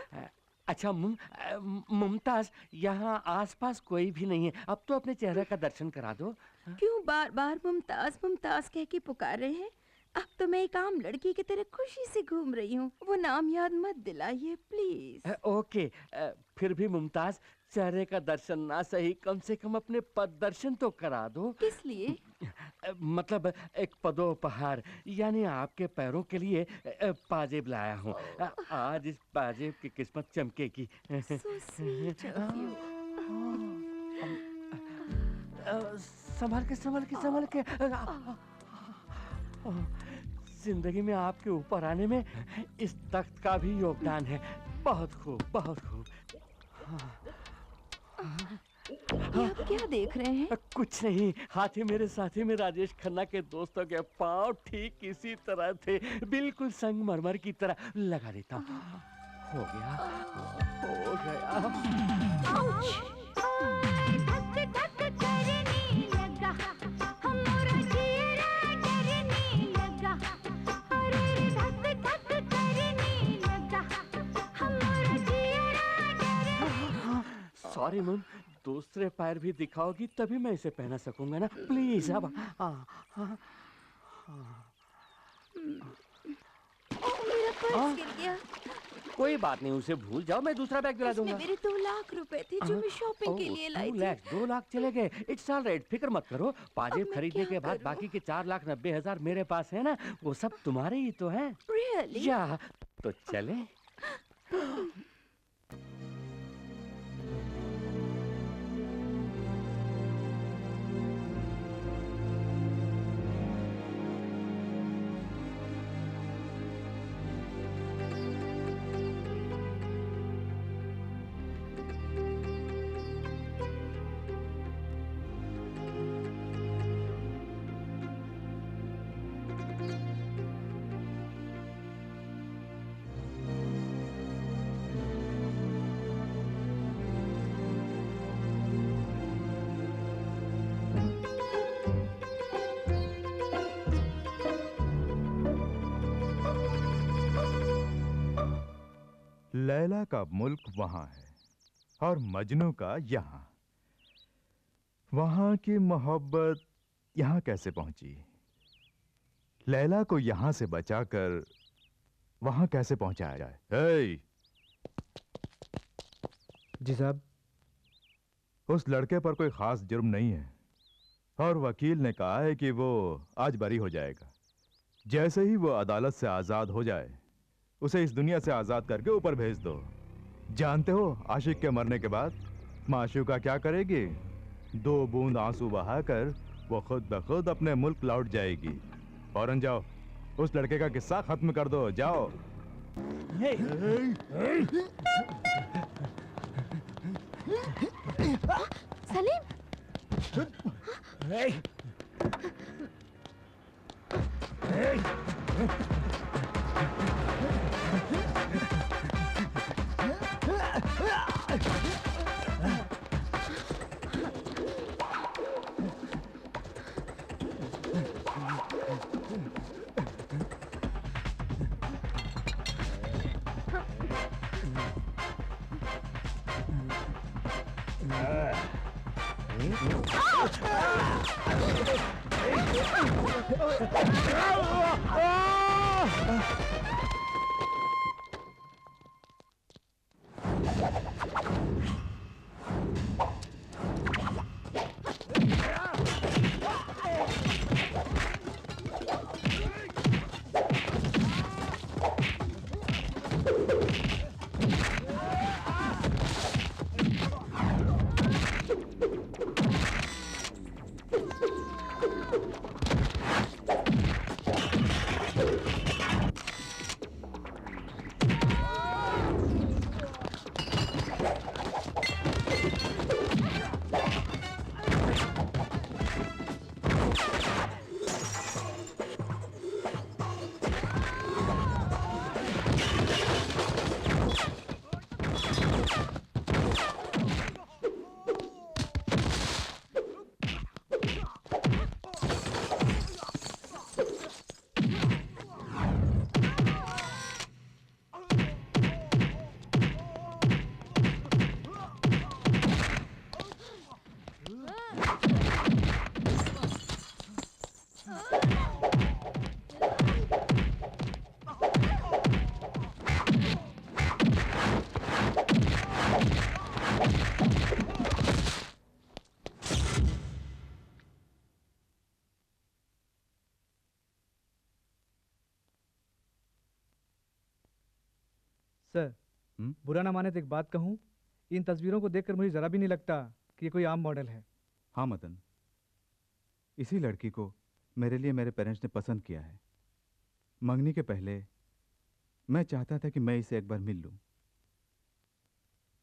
अच्छा मुमताज, यहाँ आसपास कोई भी नहीं है, अब तो अपने चेहरे का दर्शन करा दो। क्यों बार बार मुमताज मुमताज कह के पुकार रहे हैं? अब तो मैं एक आम लड़की की तरह खुशी से घूम रही हूँ, वो नाम याद मत दिलाइए प्लीज। ओके, फिर भी मुमताज, चेहरे का दर्शन ना सही, कम से कम अपने पद दर्शन तो करा दो। किस लिए? मतलब एक पदोपहार, यानी आपके पैरों के लिए पाजेब लाया हूँ। आज इस पाजेब की किस्मत चमकेगी। संभल के संभल के संभल के। जिंदगी में आपके ऊपर आने में इस तख्त का भी योगदान है। बहुत खूब, बहुत खूब। ये आप क्या देख रहे हैं? कुछ नहीं, हाथी मेरे साथी में राजेश खन्ना के दोस्तों के पांव ठीक इसी तरह थे, बिल्कुल संगमरमर की तरह। लगा देता हूँ। हो गया, हो गया। सॉरी मैम, दूसरे पैर भी दिखाओगी तभी मैं इसे पहना सकूंगा ना, प्लीज। अब मेरा पर्स गिर गया। कोई बात नहीं, उसे भूल जाओ, मैं दूसरा बैग दिला दूंगा। मेरे 2 लाख रुपए थे जो मैं शॉपिंग के लिए लाई थी। 2 लाख चले गए, इट्स ऑल राइट, फिक्र मत करो। पाजेब खरीदने के बाद बाकी के 4,90,000 मेरे पास है ना, वो सब तुम्हारे ही तो हैं। Really? या तो चले। लैला का मुल्क वहां है और मजनू का यहां। वहां की मोहब्बत यहां कैसे पहुंची? लैला को यहां से बचाकर वहां कैसे पहुंचाया जाए? जी साहब। उस लड़के पर कोई खास जुर्म नहीं है और वकील ने कहा है कि वो आज बरी हो जाएगा। जैसे ही वो अदालत से आजाद हो जाए उसे इस दुनिया से आजाद करके ऊपर भेज दो। जानते हो आशिक के मरने के बाद माशूका क्या करेगी? 2 बूंद आंसू बहाकर वो खुद ब खुद अपने मुल्क लौट जाएगी। फौरन जाओ, उस लड़के का किस्सा खत्म कर दो, जाओ। सलीम, सर, बुरा ना माने तो एक बात कहूं, इन तस्वीरों को देखकर मुझे जरा भी नहीं लगता कि ये कोई आम मॉडल है। हाँ मदन, इसी लड़की को मेरे लिए मेरे पेरेंट्स ने पसंद किया है। मंगनी के पहले मैं चाहता था कि मैं इसे एक बार मिल लूं।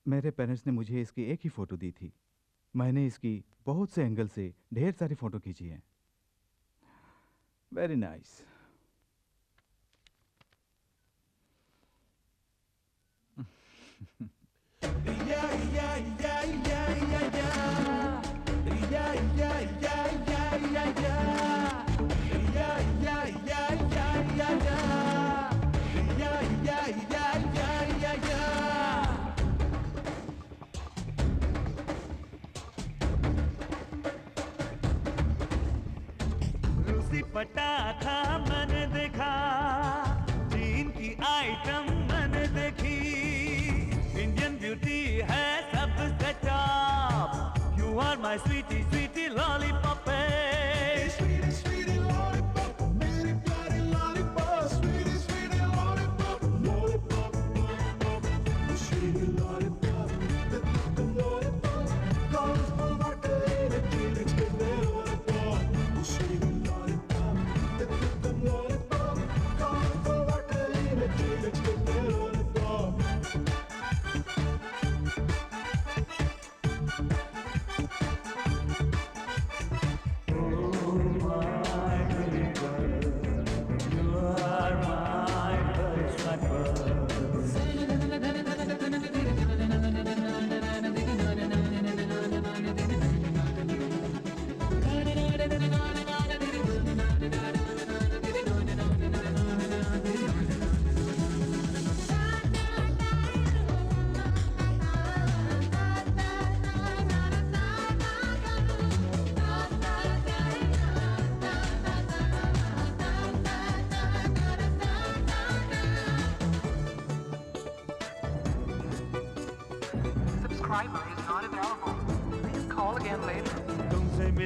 मेरे पेरेंट्स ने मुझे इसकी एक ही फोटो दी थी। मैंने इसकी बहुत से एंगल से ढेर सारी फोटो खींची है। Very nice. पटा था मैंने देखा, चीन की आइटम मैंने देखी, इंडियन ब्यूटी है सबसे top. You are my sweetie sweetie lollipop.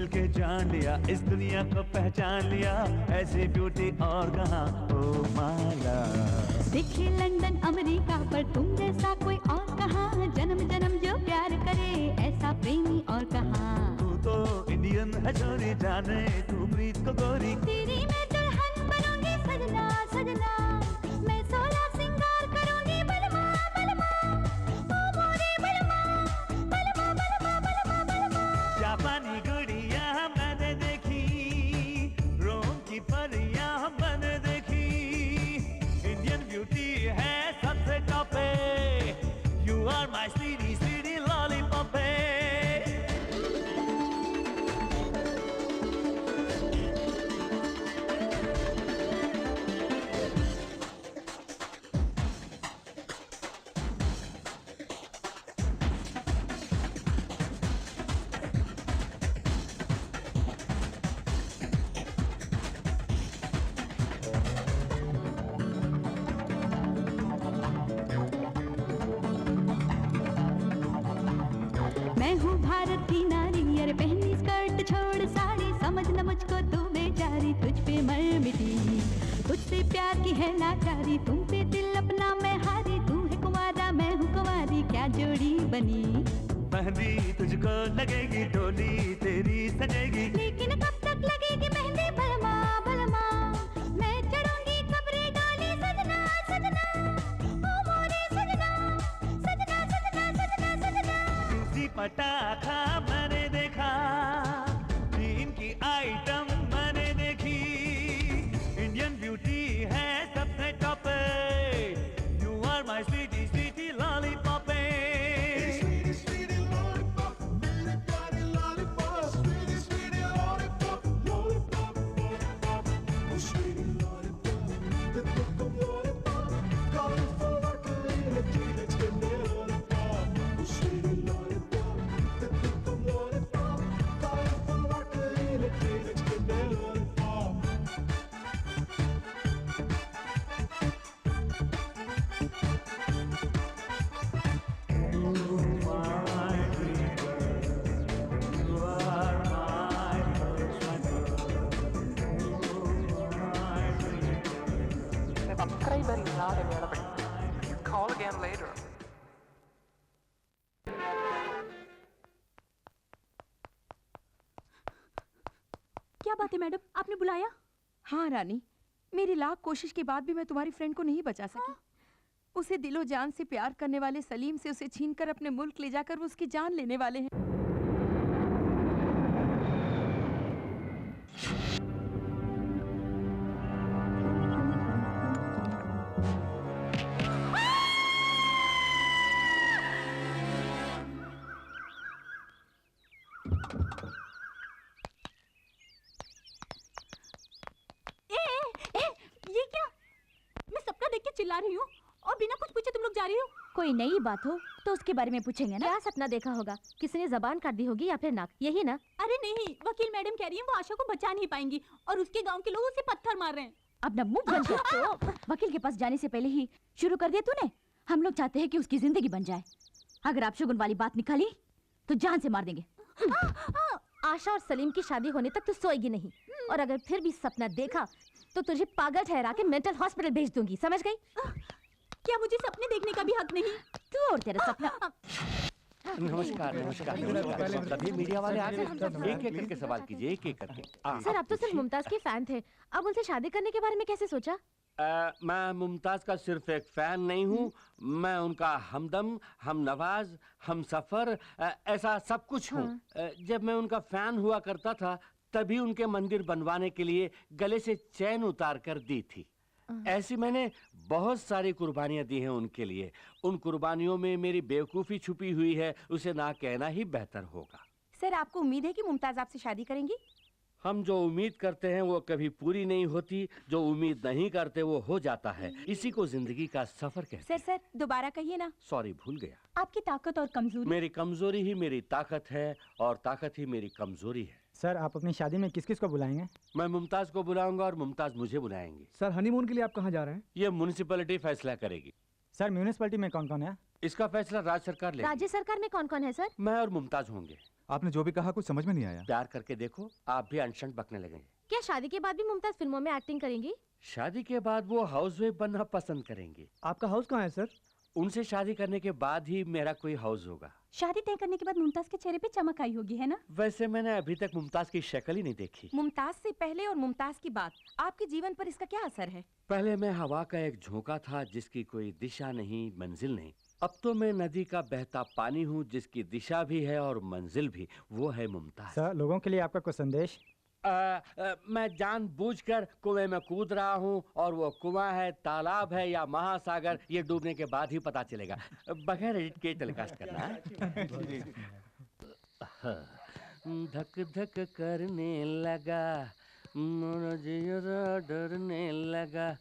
के जान लिया, इस दुनिया को पहचान लिया, ऐसी ब्यूटी और कहाँ ओ माला। देखे लंदन अमेरिका पर तुम जैसा कोई और कहाँ, जन्म जन्म जो प्यार करे ऐसा प्रेमी और कहाँ। तू तो इंडियन है छोरी, जाने तू प्रीत को गोरी। तेरी मैं दुल्हन बनूंगी सजना सजना, मैं 16 सिंगार करूंगी बलमा बलमा, ओ मोरे बलमा बलमा बलमा बलमा बलमा। जापानी गुड़िया मैंने देखी, रोम की परियां मैंने देखी, इंडियन ब्यूटी है सबसे टॉप पे, you are my sweetie sweetie lollipop पे। मैं हूँ भारत की नारी, अरे पहनी स्कर्ट छोड़ साड़ी, समझ न मुझको तू बेचारी, तुझ पे मर मिटी, तुझसे प्यार की है लाचारी, तुम पे दिल अपना मैं हारी, तू है कुंवारा मैं हूँ कुंवारी, क्या जोड़ी बनी। मेहंदी तुझको लगेगी, डोली तेरी सजेगी, लेकिन कब तक लगेगी मेहंदी बलमा बलमा, मैं चढ़ूंगी कब्रे डाली सजना सजना, ओ मोरे सजना सजना सजना सजना सजना। दूसरी पटाखा मैंने देखा, तीन की आइटम मैंने देखी, इंडियन ब्यूटी है सबसे टॉप पे, you are my sweetie sweetie lollipop पे। Subscriber is not available. Call again later. क्या बात है मैडम, आपने बुलाया? हाँ रानी, मेरी लाख कोशिश के बाद भी मैं तुम्हारी फ्रेंड को नहीं बचा सकी। उसे दिलो जान से प्यार करने वाले सलीम से उसे छीनकर अपने मुल्क ले जाकर वो उसकी जान लेने वाले हैं। ये क्या? मैं सबका देख के चिल्ला रही हूँ और बिना कुछ पूछे तुम लोग जा रही हो। कोई नई बात हो तो उसके बारे में पूछेंगे ना। क्या सपना देखा होगा? किसी ने जबान काट दी होगी या फिर नाक, यही ना? अरे नहीं, वकील मैडम कह रही है वो आशा को बचा नहीं पाएंगी और उसके गांव के लोग उसे पत्थर मार रहे हैं। अपना मुंह बंद कर। वकील के पास जाने से पहले ही शुरू कर दिया तूने। हम लोग चाहते हैं कि उसकी जिंदगी बन जाए। अगर आप शगुन वाली बात निकाली तो जान से मार देंगे। आशा और सलीम की शादी होने तक तो सोएगी नहीं, और अगर फिर भी सपना देखा तो तुझे पागल ठहरा के मेंटल हॉस्पिटल भेज दूंगी, समझ गई? क्या मुझे सपने देखने का भी हक नहीं? तू और तेरा सपना। नमस्कार नमस्कार नमस्कार। सभी मीडिया वाले आ गए, एक एक करके सवाल कीजिए, एक एक करके। सर, आप तो सिर्फ मुमताज के फैन थे, अब उनसे शादी करने के बारे में कैसे सोचा? मैं मुमताज का सिर्फ एक फैन नहीं हूँ, मैं उनका हमदम, हम नवाज, हम सफर, ऐसा सब कुछ हूँ। जब मैं उनका फैन हुआ करता था तभी उनके मंदिर बनवाने के लिए गले से चैन उतार कर दी थी। ऐसी मैंने बहुत सारी कुर्बानियां दी हैं उनके लिए। उन कुर्बानियों में मेरी बेवकूफ़ी छुपी हुई है, उसे ना कहना ही बेहतर होगा। सर, आपको उम्मीद है कि मुमताज आपसे शादी करेंगी? हम जो उम्मीद करते हैं वो कभी पूरी नहीं होती, जो उम्मीद नहीं करते वो हो जाता है। इसी को जिंदगी का सफर कहते हैं। सर दोबारा कहिए ना। सॉरी, भूल गया। आपकी ताकत और कमजोरी? मेरी कमजोरी ही मेरी ताकत है और ताकत ही मेरी कमजोरी है। सर, आप अपनी शादी में किस किस को बुलाएंगे? मैं मुमताज को बुलाऊंगा और मुमताज मुझे बुलाएंगे। सर, हनीमून के लिए आप कहाँ जा रहे हैं? ये म्युनिसिपैलिटी फैसला करेगी। सर, म्युनिसिपैलिटी में कौन कौन है? इसका फैसला राज्य सरकार लेगी। राज्य सरकार में कौन कौन है सर? मैं और मुमताज होंगे। आपने जो भी कहा कुछ समझ में नहीं आया। प्यार करके देखो, आप भी अनशन बकने लगेंगे। क्या शादी के बाद भी मुमताज फिल्मों में एक्टिंग करेंगी? शादी के बाद वो हाउसवाइफ बनना पसंद करेंगी। आपका हाउस कहाँ है सर? उनसे शादी करने के बाद ही मेरा कोई हाउस होगा। शादी तय करने के बाद मुमताज के चेहरे पे चमक आई होगी, है ना? वैसे मैंने अभी तक मुमताज की शक्ल ही नहीं देखी। मुमताज से पहले और मुमताज की बात, आपके जीवन पर इसका क्या असर है? पहले मैं हवा का एक झोंका था जिसकी कोई दिशा नहीं, मंजिल नहीं। अब तो मैं नदी का बहता पानी हूँ जिसकी दिशा भी है और मंजिल भी। वो है मुमताज। सर, लोगों के लिए आपका कोई संदेश? मैं जानबूझकर कुएं में कूद रहा हूँ और वो कुआं है, तालाब है या महासागर, ये डूबने के बाद ही पता चलेगा। बगैर एडिट के टेलीकास्ट करना है। धक धक करने लगा, मोरा जियरा डरने लगा,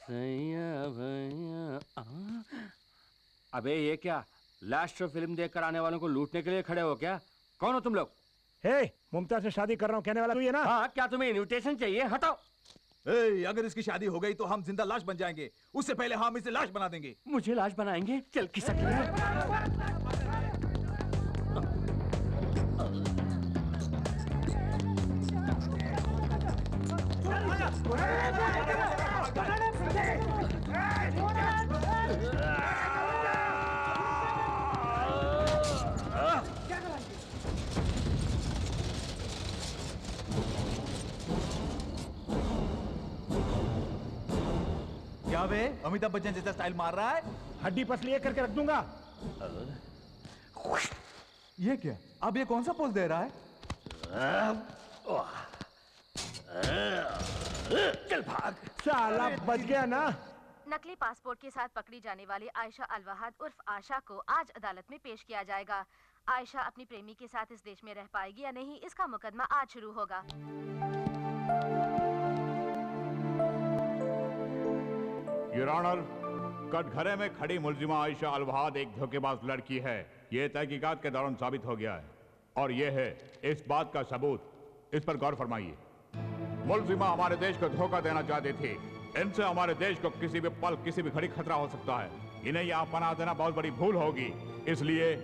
सैया भैया। अबे ये क्या, लास्ट फिल्म देखकर आने वालों को लूटने के लिए खड़े हो क्या? कौन हो तुम लोग? हे, मुमताज से शादी कर रहा हूँ कहने वाला तू ये ना? हाँ, क्या तुम्हें इनविटेशन चाहिए? हटाओ। अगर इसकी शादी हो गई तो हम जिंदा लाश बन जाएंगे, उससे पहले हम इसे लाश बना देंगे। मुझे लाश बनाएंगे? चल खिसक। क्या बे, अमिताभ बच्चन जैसा स्टाइल मार रहा है? हड्डी पसली एक करके रख दूंगा। ये क्या, अब ये कौन सा पोज दे रहा है? चल भाग। साला बच गया ना। नकली पासपोर्ट के साथ पकड़ी जाने वाली आयशा अलवहाद उर्फ आशा को आज अदालत में पेश किया जाएगा। आयशा अपनी प्रेमी के साथ इस देश में रह पाएगी या नहीं, इसका मुकदमा आज शुरू होगा। योर ऑनर, कटघरे में खड़ी मुलजिमा आयशा अलवहाद एक धोखेबाज लड़की है। ये तहकीकात के दौरान साबित हो गया है और ये है इस बात का सबूत। इस पर गौर फरमाइए। मुलजिमा हमारे देश को धोखा देना चाहती थी। इनसे हमारे देश को किसी भी पल, किसी भी घड़ी खतरा हो सकता है। इन्हें यहाँ पनाह देना बहुत बड़ी भूल होगी, इसलिए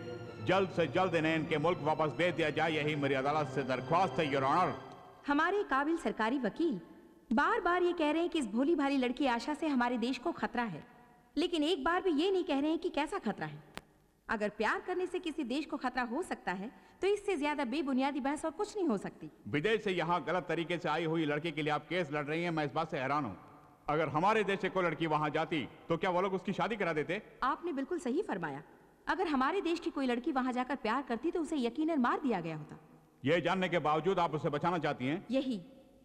जल्द से जल्द इन्हें इनके मुल्क वापस दे दिया जाए, यही मेरी अदालत से दरख्वास्त है योर ऑनर। हमारे काबिल सरकारी वकील बार बार ये कह रहे हैं कि इस भोली भाली लड़की आशा से हमारे देश को खतरा है, लेकिन एक बार भी ये नहीं कह रहे हैं कि कैसा खतरा है। अगर प्यार करने से किसी देश को खतरा हो सकता है तो इससे ज्यादा बेबुनियादी बहस और कुछ नहीं हो सकती। विदेश से यहाँ गलत तरीके से आई हुई लड़की के लिए आप केस लड़ रही हैं, मैं इस बात से हैरान हूँ। अगर हमारे देश से कोई लड़की वहाँ जाती तो क्या वो लोग उसकी शादी करा देते? आपने बिल्कुल सही फरमाया। अगर हमारे देश की कोई लड़की वहाँ जाकर प्यार करती तो उसे यकीनन मार दिया गया होता। ये जानने के बावजूद आप उसे बचाना चाहती हैं?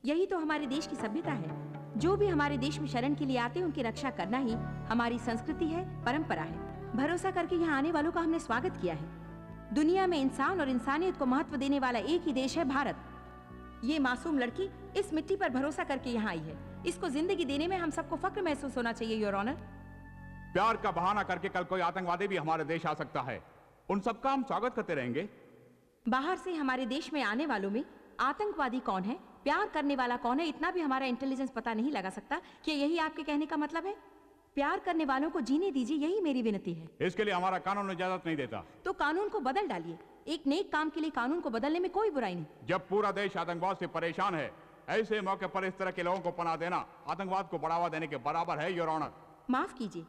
यही तो हमारे देश की सभ्यता है। जो भी हमारे देश में शरण के लिए आते हैं उनकी रक्षा करना ही हमारी संस्कृति है, परंपरा है। भरोसा करके यहाँ आने वालों का हमने स्वागत किया है। दुनिया में इंसान और इंसानियत को महत्व देने वाला एक ही देश है, भारत। ये मासूम लड़की इस मिट्टी पर भरोसा करके यहाँ आई है। इसको जिंदगी देने में हम सबको फक्र महसूस होना चाहिए योर ऑनर। प्यार का बहाना करके कल कोई आतंकवादी भी हमारे देश आ सकता है, उन सबका हम स्वागत करते रहेंगे। बाहर से हमारे देश में आने वालों में आतंकवादी कौन है, प्यार करने वाला कौन है, इतना भी हमारा इंटेलिजेंस पता नहीं लगा सकता। क्या यही आपके कहने का मतलब है? प्यार करने वालों को जीने दीजिए, यही मेरी विनती है। इसके लिए हमारा कानून इजाजत नहीं देता। तो कानून को बदल डालिए। एक नेक काम के लिए कानून को बदलने में कोई बुराई नहीं। जब पूरा देश आतंकवाद से परेशान है, ऐसे मौके पर इस तरह के लोगों को पनाह देना आतंकवाद को बढ़ावा देने के बराबर है योर ऑनर। माफ कीजिए,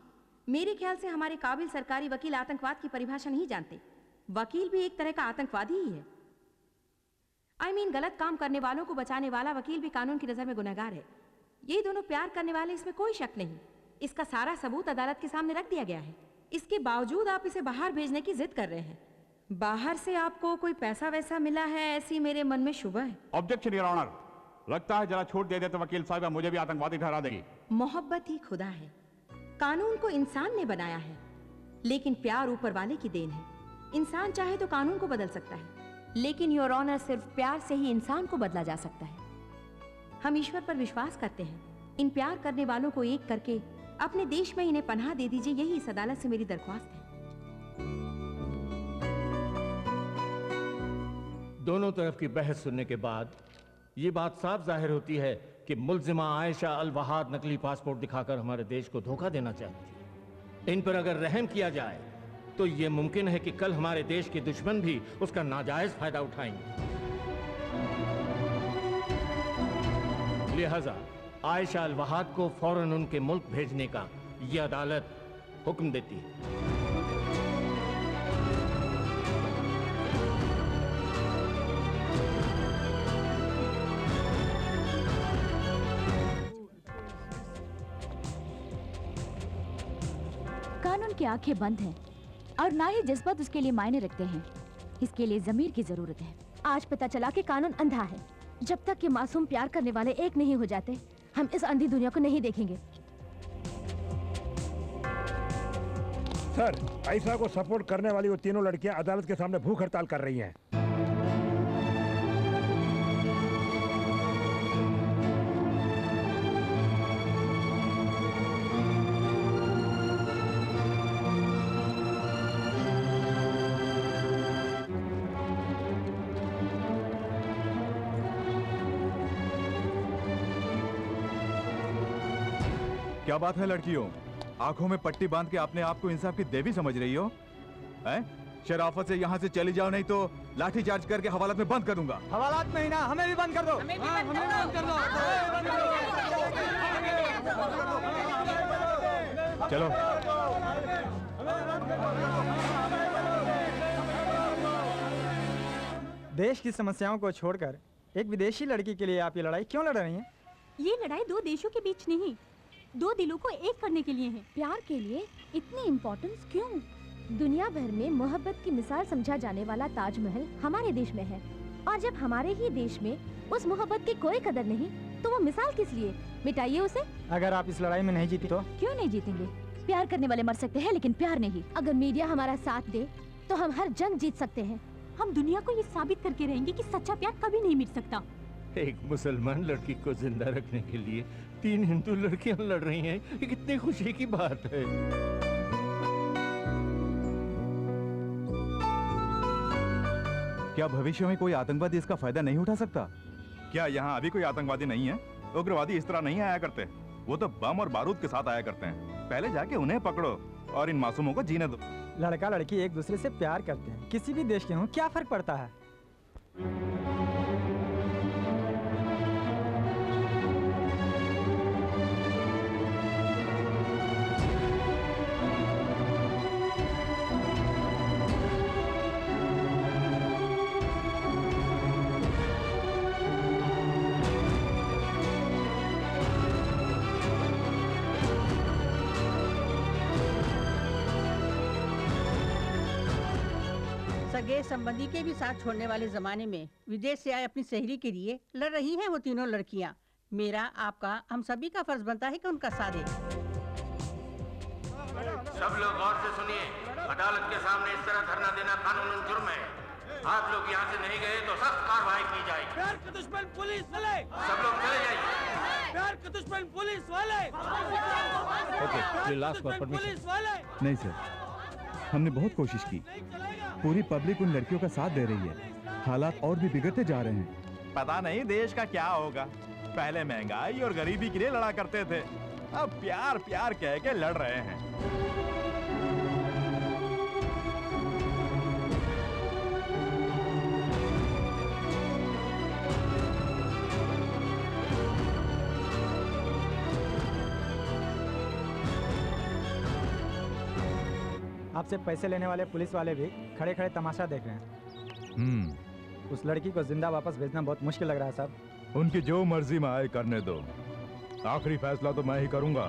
मेरे ख्याल से हमारे काबिल सरकारी वकील आतंकवाद की परिभाषा नहीं जानते। वकील भी एक तरह का आतंकवादी ही है। गलत काम करने वालों को बचाने वाला वकील भी कानून की नजर में गुनहगार है। ये दोनों प्यार करने वाले, इसमें कोई शक नहीं। इसका सारा सबूत अदालत के सामने रख दिया गया है। इसके बावजूद आप इसे बाहर भेजने की जिद कर रहे हैं। बाहर से आपको कोई पैसा वैसा मिला है, ऐसी मेरे मन में शुबह है। Objection your honour. लगता है जरा छूट दे दे तो वकील साहब मुझे भी आतंकवादी ठहरा देगी। मोहब्बत ही खुदा है। कानून को इंसान ने बनाया है, लेकिन प्यार ऊपर वाले की देन है। इंसान चाहे तो कानून को बदल सकता है, लेकिन योर ऑनर सिर्फ प्यार से ही इंसान को बदला जा सकता है। हम ईश्वर पर विश्वास करते हैं। इन प्यार करने वालों को एक करके अपने देश में इन्हें पनाह दे दीजिए, यही इस अदालत से मेरी दरख्वास्त है। दोनों तरफ की बहस सुनने के बाद ये बात साफ जाहिर होती है कि मुल्जिमा आयशा अलवहाद नकली पासपोर्ट दिखाकर हमारे देश को धोखा देना चाहती है। इन पर अगर रहम किया जाए तो ये मुमकिन है कि कल हमारे देश के दुश्मन भी उसका नाजायज फायदा उठाएंगे। लिहाजा आयशा अल वहाद को फौरन उनके मुल्क भेजने का ये अदालत हुक्म देती है। कानून की आंखें बंद हैं और ना ही जज्बात उसके लिए मायने रखते हैं। इसके लिए जमीर की जरूरत है। आज पता चला कि कानून अंधा है। जब तक ये मासूम प्यार करने वाले एक नहीं हो जाते, हम इस अंधी दुनिया को नहीं देखेंगे। सर, आयशा को सपोर्ट करने वाली वो तीनों लड़कियां अदालत के सामने भूख हड़ताल कर रही हैं। क्या बात है लड़कियों, आंखों में पट्टी बांध के अपने आप को इंसाफ की देवी समझ रही हो? हैं? शराफत से यहाँ से चली जाओ, नहीं तो लाठी चार्ज करके हवालात में बंद कर दूंगा। हवालात में ही ना, हमें भी बंद कर दो। हमें भी बंद कर दो। चलो। देश की समस्याओं को छोड़कर एक विदेशी लड़की के लिए आप ये लड़ाई क्यों लड़ रही हैं? ये लड़ाई दो देशों के बीच नहीं, दो दिलों को एक करने के लिए है। प्यार के लिए इतनी इम्पोर्टेंस क्यों? दुनिया भर में मोहब्बत की मिसाल समझा जाने वाला ताजमहल हमारे देश में है, और जब हमारे ही देश में उस मोहब्बत की कोई कदर नहीं, तो वो मिसाल किस लिए? मिटाइए उसे। अगर आप इस लड़ाई में नहीं जीती तो? क्यों नहीं जीतेंगे? प्यार करने वाले मर सकते हैं, लेकिन प्यार नहीं। अगर मीडिया हमारा साथ दे तो हम हर जंग जीत सकते हैं। हम दुनिया को ये साबित करके रहेंगे कि सच्चा प्यार कभी नहीं मिट सकता। एक मुसलमान लड़की को जिंदा रखने के लिए 3 हिंदू लड़कियां लड़ रही हैं, ये कितनी खुशी की बात है। क्या भविष्य में कोई आतंकवादी इसका फायदा नहीं उठा सकता? क्या यहाँ अभी कोई आतंकवादी नहीं है? उग्रवादी इस तरह नहीं आया करते, वो तो बम और बारूद के साथ आया करते हैं। पहले जाके उन्हें पकड़ो और इन मासूमों को जीने दो। लड़का लड़की एक दूसरे से प्यार करते हैं, किसी भी देश के हों, क्या फर्क पड़ता है? सगे संबंधी के भी साथ छोड़ने वाले जमाने में विदेश से आए अपनी सहेली के लिए लड़ रही हैं वो तीनों लड़कियां। मेरा, आपका, हम सभी का फर्ज बनता है कि उनका साथ दें। सब लोग गौर से सुनिए, अदालत के सामने इस तरह धरना देना कानूनन जुर्म है। आप लोग यहाँ से नहीं गए तो सख्त कार्रवाई की जाएगी। प्यार के दुश्मन पुलिस वाले, सब लोग चले जाइए। प्यार के दुश्मन पुलिस वाले, पुलिस वाले। नहीं सर, हमने बहुत कोशिश की, पूरी पब्लिक उन लड़कियों का साथ दे रही है। हालात और भी बिगड़ते जा रहे हैं। पता नहीं देश का क्या होगा। पहले महंगाई और गरीबी के लिए लड़ा करते थे, अब प्यार प्यार कह के लड़ रहे हैं। आपसे पैसे लेने वाले पुलिस वाले भी खड़े खड़े तमाशा देख रहे हैं। उस लड़की को जिंदा वापस भेजना बहुत मुश्किल लग रहा है साहब। उनकी जो मर्जी में आए करने दो, आखिरी फैसला तो मैं ही करूंगा।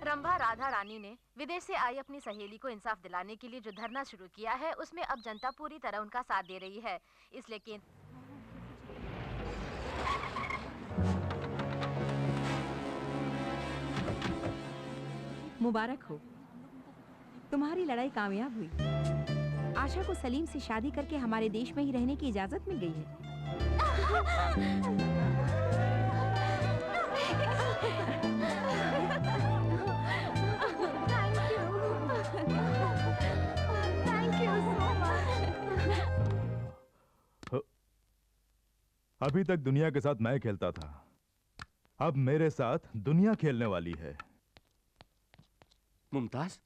रंभा राधा रानी ने विदेश से आई अपनी सहेली को इंसाफ दिलाने के लिए जो धरना शुरू किया है, उसमें अब जनता पूरी तरह उनका साथ दे रही है। इसलिए केंद्र मुबारक हो, तुम्हारी लड़ाई कामयाब हुई। आशा को सलीम से शादी करके हमारे देश में ही रहने की इजाजत मिल गई है। अभी तक दुनिया के साथ मैं खेलता था, अब मेरे साथ दुनिया खेलने वाली है। मुमताज,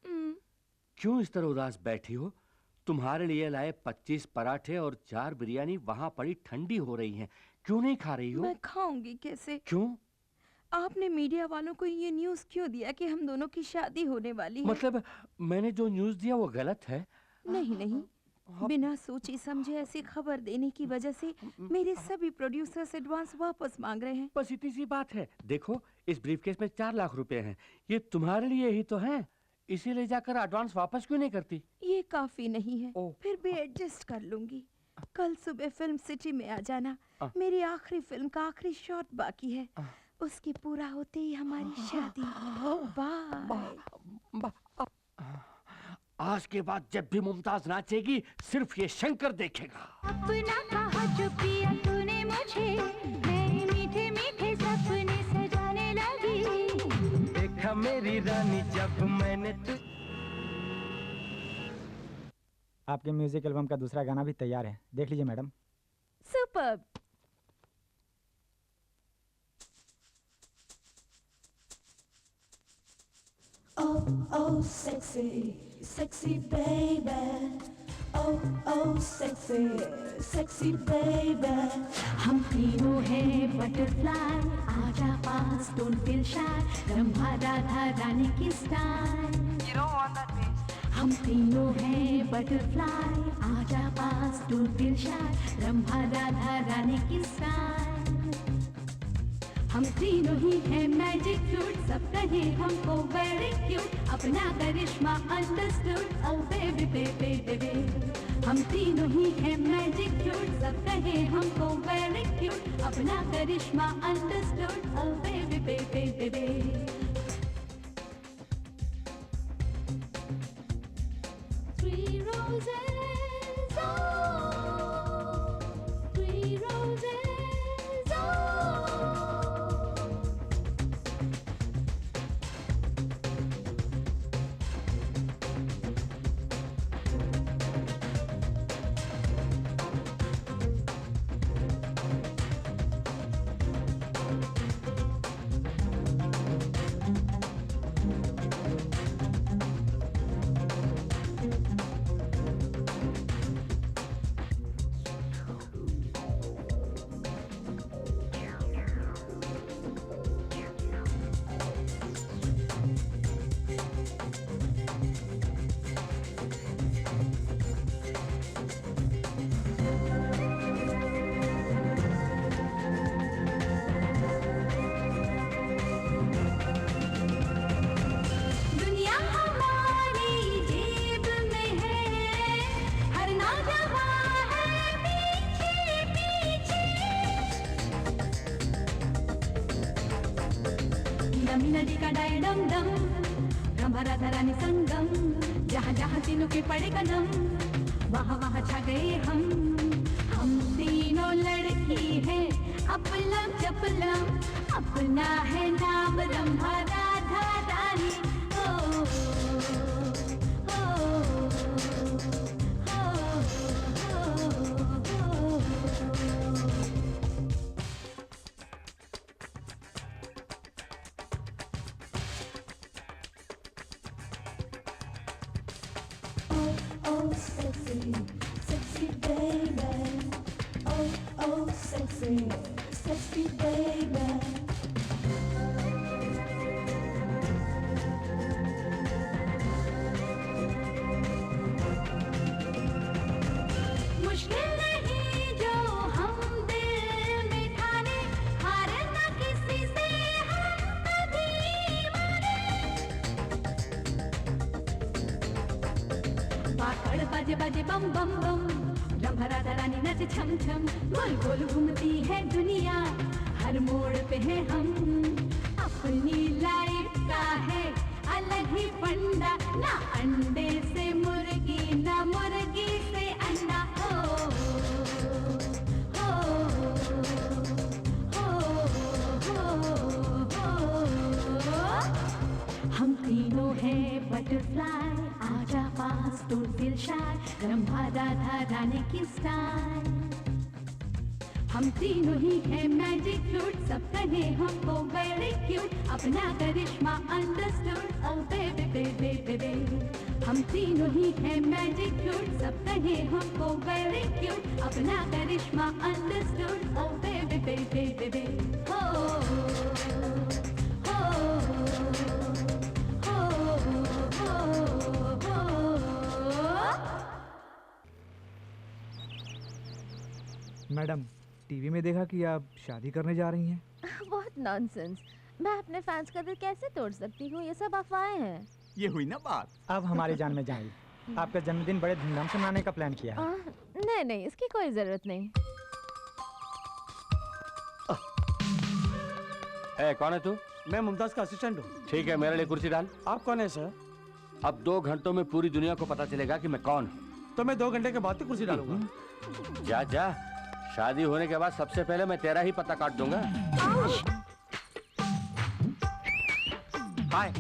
क्यों इस तरह उदास बैठी हो? तुम्हारे लिए लाए 25 पराठे और 4 बिरयानी वहां पड़ी ठंडी हो रही हैं। क्यों नहीं खा रही हो? मैं खाऊंगी कैसे? क्यों? आपने मीडिया वालों को ये न्यूज़ क्यों दिया कि हम दोनों की शादी होने वाली है? मतलब मैंने जो न्यूज़ दिया वो गलत है? नहीं, बिना सोची समझे ऐसी खबर देने की वजह से मेरे सभी प्रोड्यूसर्स एडवांस वापस मांग रहे हैं। बस इतनी सी बात है। देखो, इस ब्रीफकेस में 4 लाख रुपए हैं। ये तुम्हारे लिए ही तो हैं। इसीलिए जाकर एडवांस वापस क्यों नहीं करती? ये काफी नहीं है, फिर भी एडजस्ट कर लूंगी। कल सुबह फिल्म सिटी में आ जाना। मेरी आखिरी फिल्म का आखिरी शॉट बाकी है। उसके पूरा होते ही हमारी शादी। बाय। आज के बाद जब भी मुमताज नाचेगी सिर्फ ये शंकर देखेगा। अपना कहा जो पिया तूने मुझे, मैं मीठे मीठे सपने सजाने लगी। देखा मेरी रानी जब मैंने आपके म्यूजिक एल्बम का दूसरा गाना भी तैयार है, देख लीजिए madam. Superb. Oh, oh, sexy, sexy baby. Oh, oh, sexy, sexy baby. हम तीनों हैं बटरफ्लाई, आजा पास, don't feel shy. Rambha Radha Rani की style. You don't want that bass. हम तीनों हैं बटरफ्लाई, आजा पास, don't feel shy. Rambha Radha Rani की स्टाइल. हम तीनों ही हैं मैजिक फ्रूट, सब कहे हमको वेरी क्यूट, अपना करिश्मा understood, oh baby baby baby. हम तीनों ही हैं मैजिक फ्रूट, सब कहे हमको वेरी क्यूट, अपना करिश्मा understood, oh baby baby baby. Three roses, oh, 3 roses, oh. नदी का डाय डम डम, रंभा राधा रानी संगम, जहाँ जहाँ तीनों के पड़े कदम, वहाँ वहाँ छा गए हम तीनों लड़की है अपलम चपलम, अपना है नाम रंभा राधा रानी। ओ, oh, sexy, sexy baby. Oh, oh, sexy, sexy baby. मुश्किल नहीं जो हम दिल में ठाने, हार ना किसी से हम कभी माने। बाकड़ बाजे बाजे बम बम बम, रंभा राधा रानी नच छम छम, गोल गोल घूमती है दुनिया, हर मोड़ पे है हम, अपनी लाइफ का है अलग ही फंडा, ना अंडे से मुर्गी ना मुर्गी से अंडा। हो हम तीनों हैं बटरफ्लाई, आजा पास don't feel shy, Rambha Radha Rani की स्टाइल। हम तीनों ही हैं मैजिक फ्रूट, सब कहे हमको वेरी क्यूट, अपना करिश्मा अंडरस्टूड, ओ बेबी बेबी बेबी। हम तीनों ही हैं मैजिक फ्रूट, सब कहे हमको वेरी क्यूट, अपना करिश्मा अंडरस्टूड, ओ बेबी बेबी बेबी। हो हो हो हो हो। मैडम, टीवी में देखा कि आप शादी करने जा रही हैं। बहुत नॉनसेंस। मैं अपने फैंस का दिल कैसे तोड़ सकती हूँ? ये सब अफवाहें हैं। ये हुई ना बात। अब हमारी जान में जाएंगी। आपका जन्मदिन बड़े धूमधाम से मनाने का प्लान किया है। नहीं नहीं, इसकी कोई जरूरत नहीं। कौन है तू? मैं मुमताज का असिस्टेंट हूँ। ठीक है, मेरे लिए कुर्सी डाल। आप कौन है सर? अब 2 घंटों में पूरी दुनिया को पता चलेगा कि मैं कौन हूँ। तो मैं 2 घंटे के बाद तो कुर्सी डालूंगा। जा जा, शादी होने के बाद सबसे पहले मैं तेरा ही पता काट दूंगा। हाय।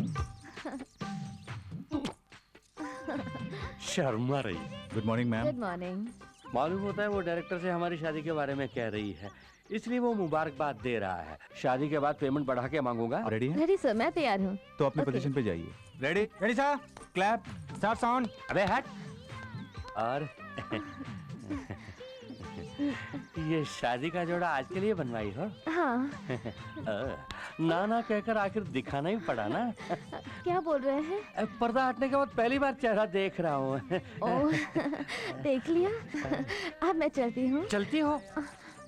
शर्मा रही। Good morning ma'am. Good morning. मालूम होता है वो डायरेक्टर से हमारी शादी के बारे में कह रही है, इसलिए वो मुबारकबाद दे रहा है। शादी के बाद पेमेंट बढ़ा के मांगूंगा। रेडी है? रेडी सर, मैं तैयार हूँ। तो अपनी पोजीशन पे जाइए। Ready? Ready sir. Clap start sound. अबे हट। और ये शादी का जोड़ा आज के लिए बनवाई हो? हाँ। ना ना कहकर आखिर दिखाना ही पड़ा ना। क्या बोल रहे हैं? पर्दा हटने के बाद पहली बार चेहरा देख रहा हूँ। ओह, देख लिया। अब मैं चलती हूँ। चलती हो?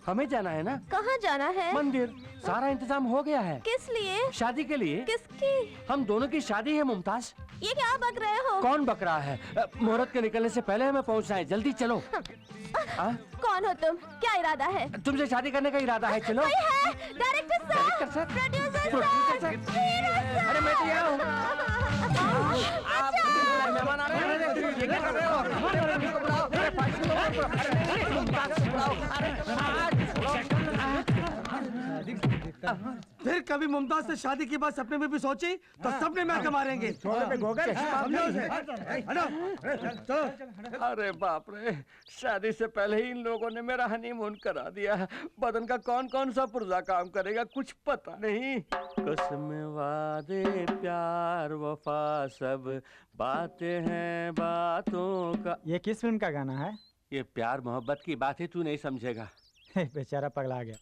हमें जाना है ना। कहाँ जाना है? मंदिर। सारा इंतजाम हो गया है। किस लिए? शादी के लिए। किसकी? हम दोनों की शादी है मुमताज। ये क्या बक रहे हो? कौन बक रहा है? मुहूर्त के निकलने से पहले हमें पहुंचना है, जल्दी चलो। कौन हो तुम? क्या इरादा है? तुमसे शादी करने का इरादा है, चलो। कोई है? डायरेक्टर सर, प्रोड्यूसर सर, अरे मैं तो यहाँ हूँ। आप मेहमान आ रहे हैं, ये क्या कर रहे हो? फिर कभी मुमताज से शादी की बात सपने में भी सोची तो सबने मैं मारेंगे। अरे बाप रे, शादी से पहले ही इन लोगों ने मेरा हनीमून करा दिया। बदन का कौन कौन सा पुर्जा काम करेगा कुछ पता नहीं। कसम वादे प्यार वफा सब बातें हैं बातों का। ये किस फिल्म का गाना है? ये प्यार मोहब्बत की बात है, तू नहीं समझेगा। बेचारा पगला गया।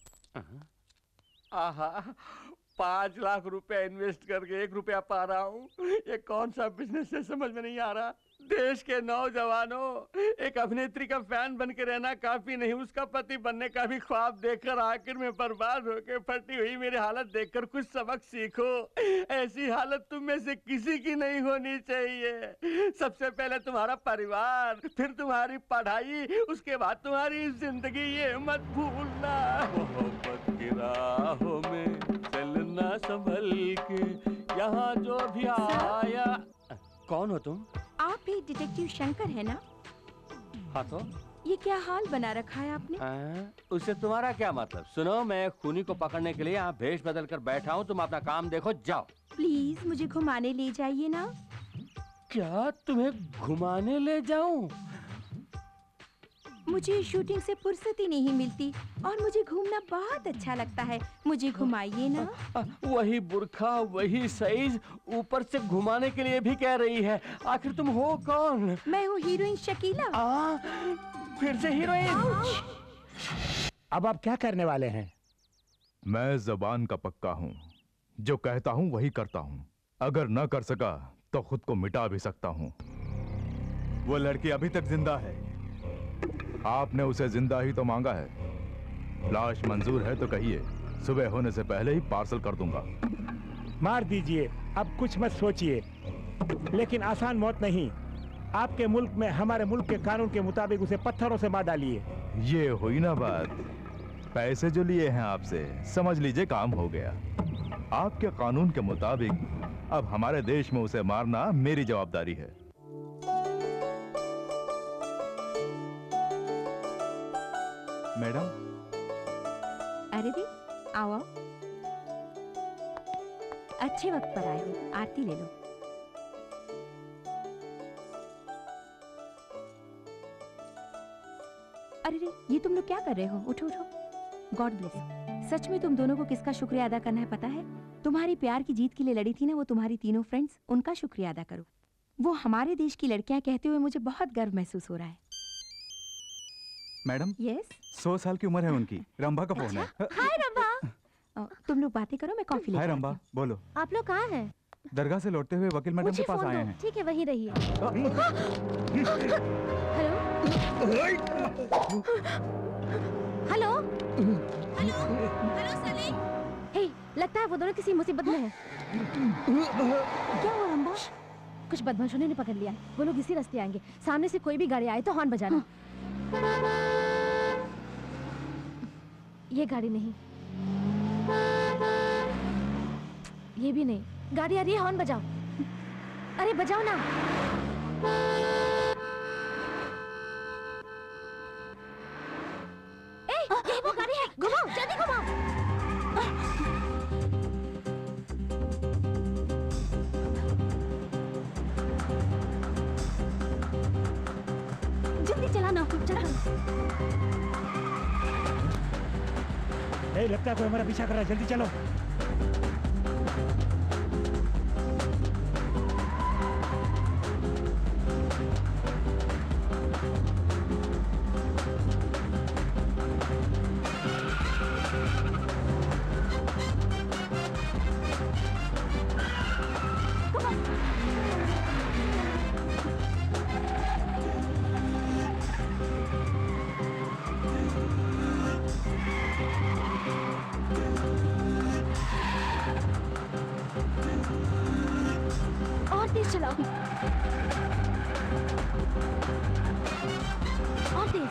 आहा, 5 लाख रुपए इन्वेस्ट करके 1 रुपया पा रहा हूँ। ये कौन सा बिजनेस है समझ में नहीं आ रहा। देश के नौजवानों, एक अभिनेत्री का फैन बन के रहना काफी नहीं, उसका पति बनने का भी ख्वाब देखकर आखिर में बर्बाद होके फटी हुई मेरी हालत देखकर कुछ सबक सीखो। ऐसी हालत तुम में से किसी की नहीं होनी चाहिए। सबसे पहले तुम्हारा परिवार, फिर तुम्हारी पढ़ाई, उसके बाद तुम्हारी जिंदगी, ये मत भूलना। मोहब्बत की राहों में चलना संभल के, यहाँ जो भी आया। कौन हो तुम? आप भी डिटेक्टिव शंकर है ना? हाँ तो ये क्या हाल बना रखा है आपने? उससे तुम्हारा क्या मतलब? सुनो, मैं खूनी को पकड़ने के लिए यहाँ भेष बदल कर बैठा हूँ, तुम अपना काम देखो, जाओ। प्लीज मुझे घुमाने ले जाइए ना। क्या तुम्हें घुमाने ले जाऊं? मुझे शूटिंग से फुर्सत ही नहीं मिलती और मुझे घूमना बहुत अच्छा लगता है, मुझे घुमाइए ना। वही बुर्खा, वही साइज, ऊपर से घुमाने के लिए भी कह रही है। आखिर तुम हो कौन? मैं हूँ हीरोइन शकीला। फिर से हीरोइन? अब आप क्या करने वाले हैं? मैं जबान का पक्का हूँ, जो कहता हूँ वही करता हूँ। अगर न कर सका तो खुद को मिटा भी सकता हूँ। वो लड़की अभी तक जिंदा है, आपने उसे जिंदा ही तो मांगा है। लाश मंजूर है तो कहिए, सुबह होने से पहले ही पार्सल कर दूंगा। मार दीजिए, अब कुछ मत सोचिए, लेकिन आसान मौत नहीं। आपके मुल्क में हमारे मुल्क के कानून के मुताबिक उसे पत्थरों से मार डालिए। ये हुई ना बात। पैसे जो लिए हैं आपसे, समझ लीजिए काम हो गया। आपके कानून के मुताबिक अब हमारे देश में उसे मारना मेरी जवाबदारी है। मैडम। अरे दी, आओ आओ। अच्छे वक्त पर आए हो, आरती ले लो। अरे रे, ये तुम लोग क्या कर रहे हो? उठो उठो। God bless. सच में तुम दोनों को किसका शुक्रिया अदा करना है पता है? तुम्हारी प्यार की जीत के लिए लड़ी थी ना वो तुम्हारी तीनों फ्रेंड्स, उनका शुक्रिया अदा करो। वो हमारे देश की लड़कियां कहते हुए मुझे बहुत गर्व महसूस हो रहा है। मैडम, यस 100 साल की उम्र है उनकी। रंभा का फोन है। हाय रंभा। तुम लोग बातें करो, मैं कॉफी हाय लेकर रंभा, बोलो। आप लोग कहाँ हैं? दरगाह से लौटते हुए वकील मैडम के मुझे पास फोन आए दो। हैं। ठीक है, वहीं रहिए। Hello hello hello Salim. Hey, लगता है वो दोनों किसी मुसीबत में हैं। क्या हुआ रंभा? कुछ बदमाशों ने पकड़ लिया है। वो लोग इसी रास्ते आएंगे। सामने से कोई भी गाड़ी आए तो हॉर्न बजाना। ये गाड़ी नहीं, ये भी नहीं। गाड़ी आ रही है, हॉर्न बजाओ। अरे बजाओ ना। ये वो गाड़ी है, घुमाओ, जल्दी घुमाओ। जल्दी चलाना, चलो। लगता है कोई हमारा पीछा कर रहा है, जल्दी चलो। और तेज चलाओ, और तेज।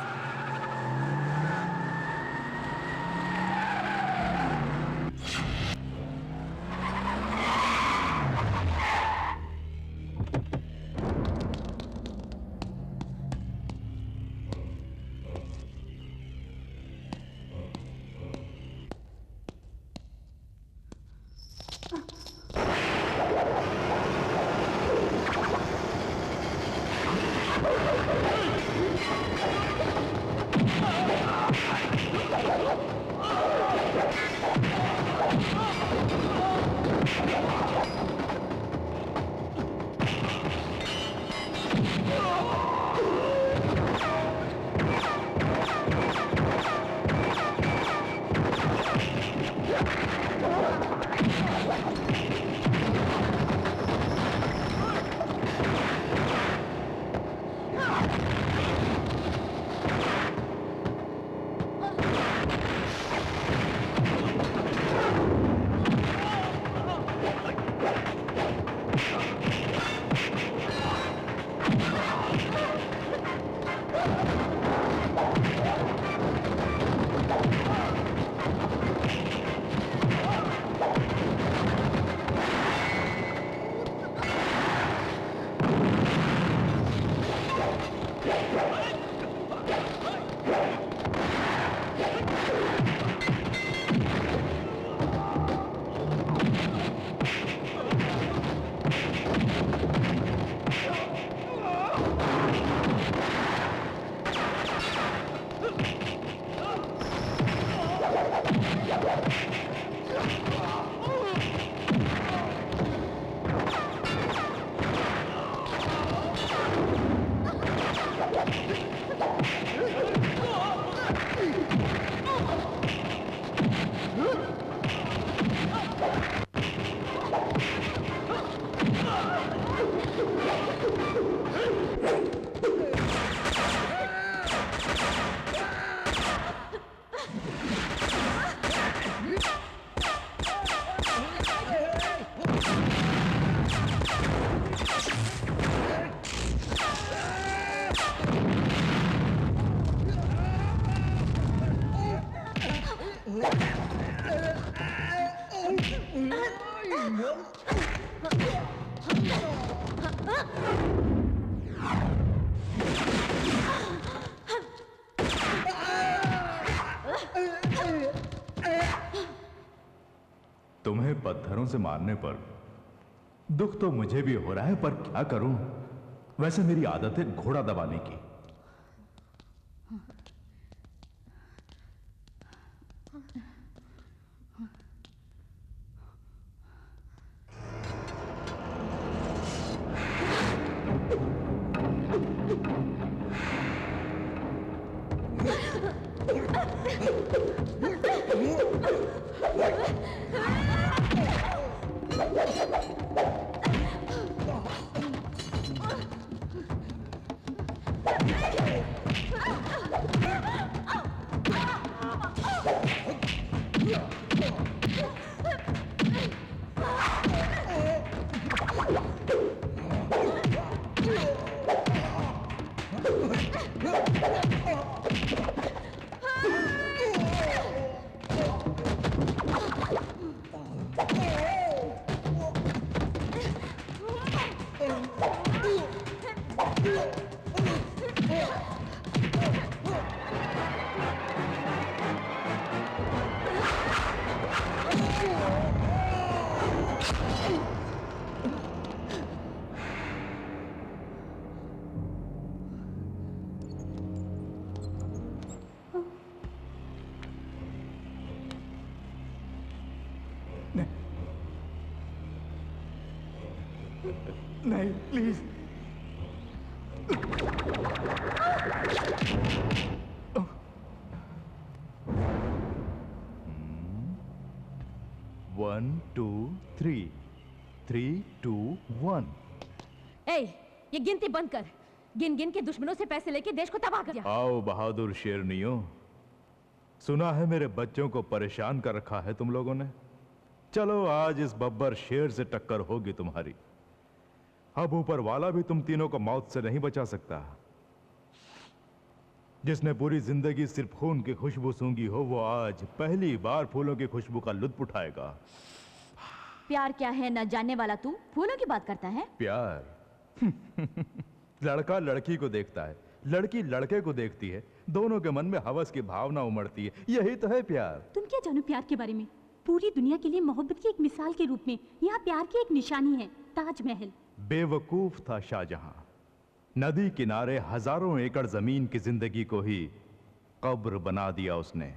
तुम्हें पत्थरों से मारने पर दुख तो मुझे भी हो रहा है, पर क्या करूं? वैसे मेरी आदत है घोड़ा दबाने की। नहीं प्लीज। One two three, 3, 2, 1। ए, ये गिनती बंद कर। गिन गिन के दुश्मनों से पैसे लेके देश को तबाह कर दिया। आओ बहादुर शेरनियों, सुना है मेरे बच्चों को परेशान कर रखा है तुम लोगों ने। चलो आज इस बब्बर शेर से टक्कर होगी तुम्हारी। अब ऊपर वाला भी तुम तीनों को मौत से नहीं बचा सकता। जिसने पूरी जिंदगी सिर्फ खून की खुशबू सूंघी हो, वो आज पहली बार फूलों की खुशबू का लुत्फ उठाएगा। प्यार क्या है न जानने वाला तू फूलों की बात करता है। प्यार लड़का लड़की को देखता है, लड़की लड़के को देखती है, दोनों के मन में हवस की भावना उमड़ती है। यही तो है प्यार। तुम क्या जानो प्यार के बारे में? पूरी दुनिया के लिए मोहब्बत की एक मिसाल के रूप में यहाँ प्यार की एक निशानी है, ताजमहल। बेवकूफ था शाहजहां। नदी किनारे हजारों एकड़ जमीन की जिंदगी को ही कब्र बना दिया उसने।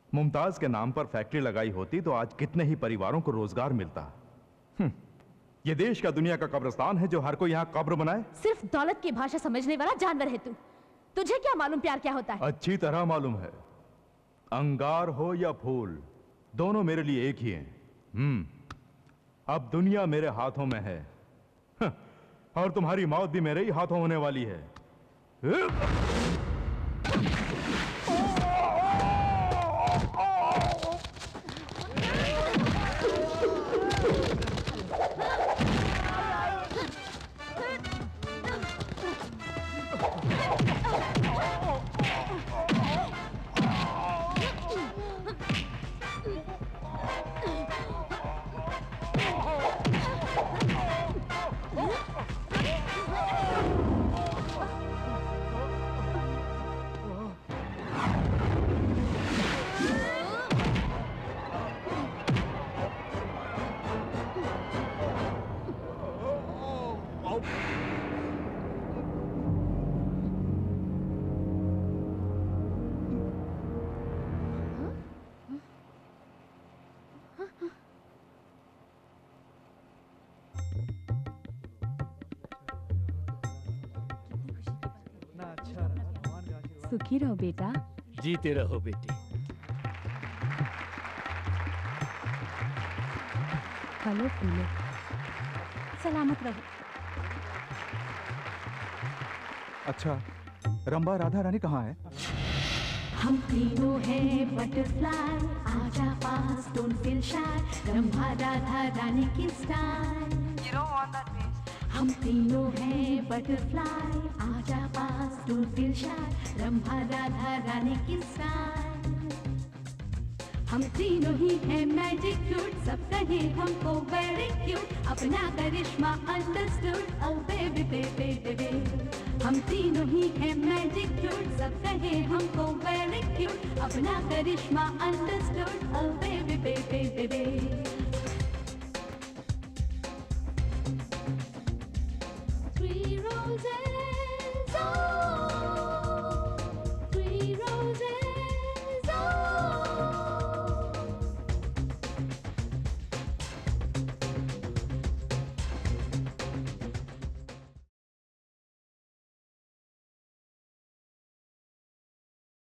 मुमताज के नाम पर फैक्ट्री लगाई होती तो आज कितने ही परिवारों को रोजगार मिलता। ये देश का दुनिया का कब्रिस्तान है जो हर कोई यहाँ कब्र बनाए। सिर्फ दौलत की भाषा समझने वाला जानवर है तू। तुझे क्या मालूम प्यार क्या होता है? अच्छी तरह मालूम है। अंगार हो या फूल, दोनों मेरे लिए एक ही हैं। अब दुनिया मेरे हाथों में है और तुम्हारी मौत भी मेरे ही हाथों होने वाली है। सुखी रहो बेटा। जीते रहो बेटी। फलो फूलो, सलामत रहो। अच्छा, रंभा राधा रानी कहाँ है? हम तीनों हैं बटरफ्लाई, आजा पास, don't feel shy, Rambha Radha Rani की style. You don't want that face. हम तीनों हैं बटरफ्लाई, आजा पास, don't feel shy, Rambha Radha Rani की स्टाइल। हम तीनों ही हैं मैजिक फ्रूट, सब कहे हमको वेरी क्यूट, अपना करिश्मा अंडरस्टूड, ओ बेबी बेबी बेबी। हम तीनों ही हैं मैजिक फ्रूट, सब कहे हमको वेरी क्यूट, अपना करिश्मा अंडरस्टूड, ओ बेबी बेबी बेबी।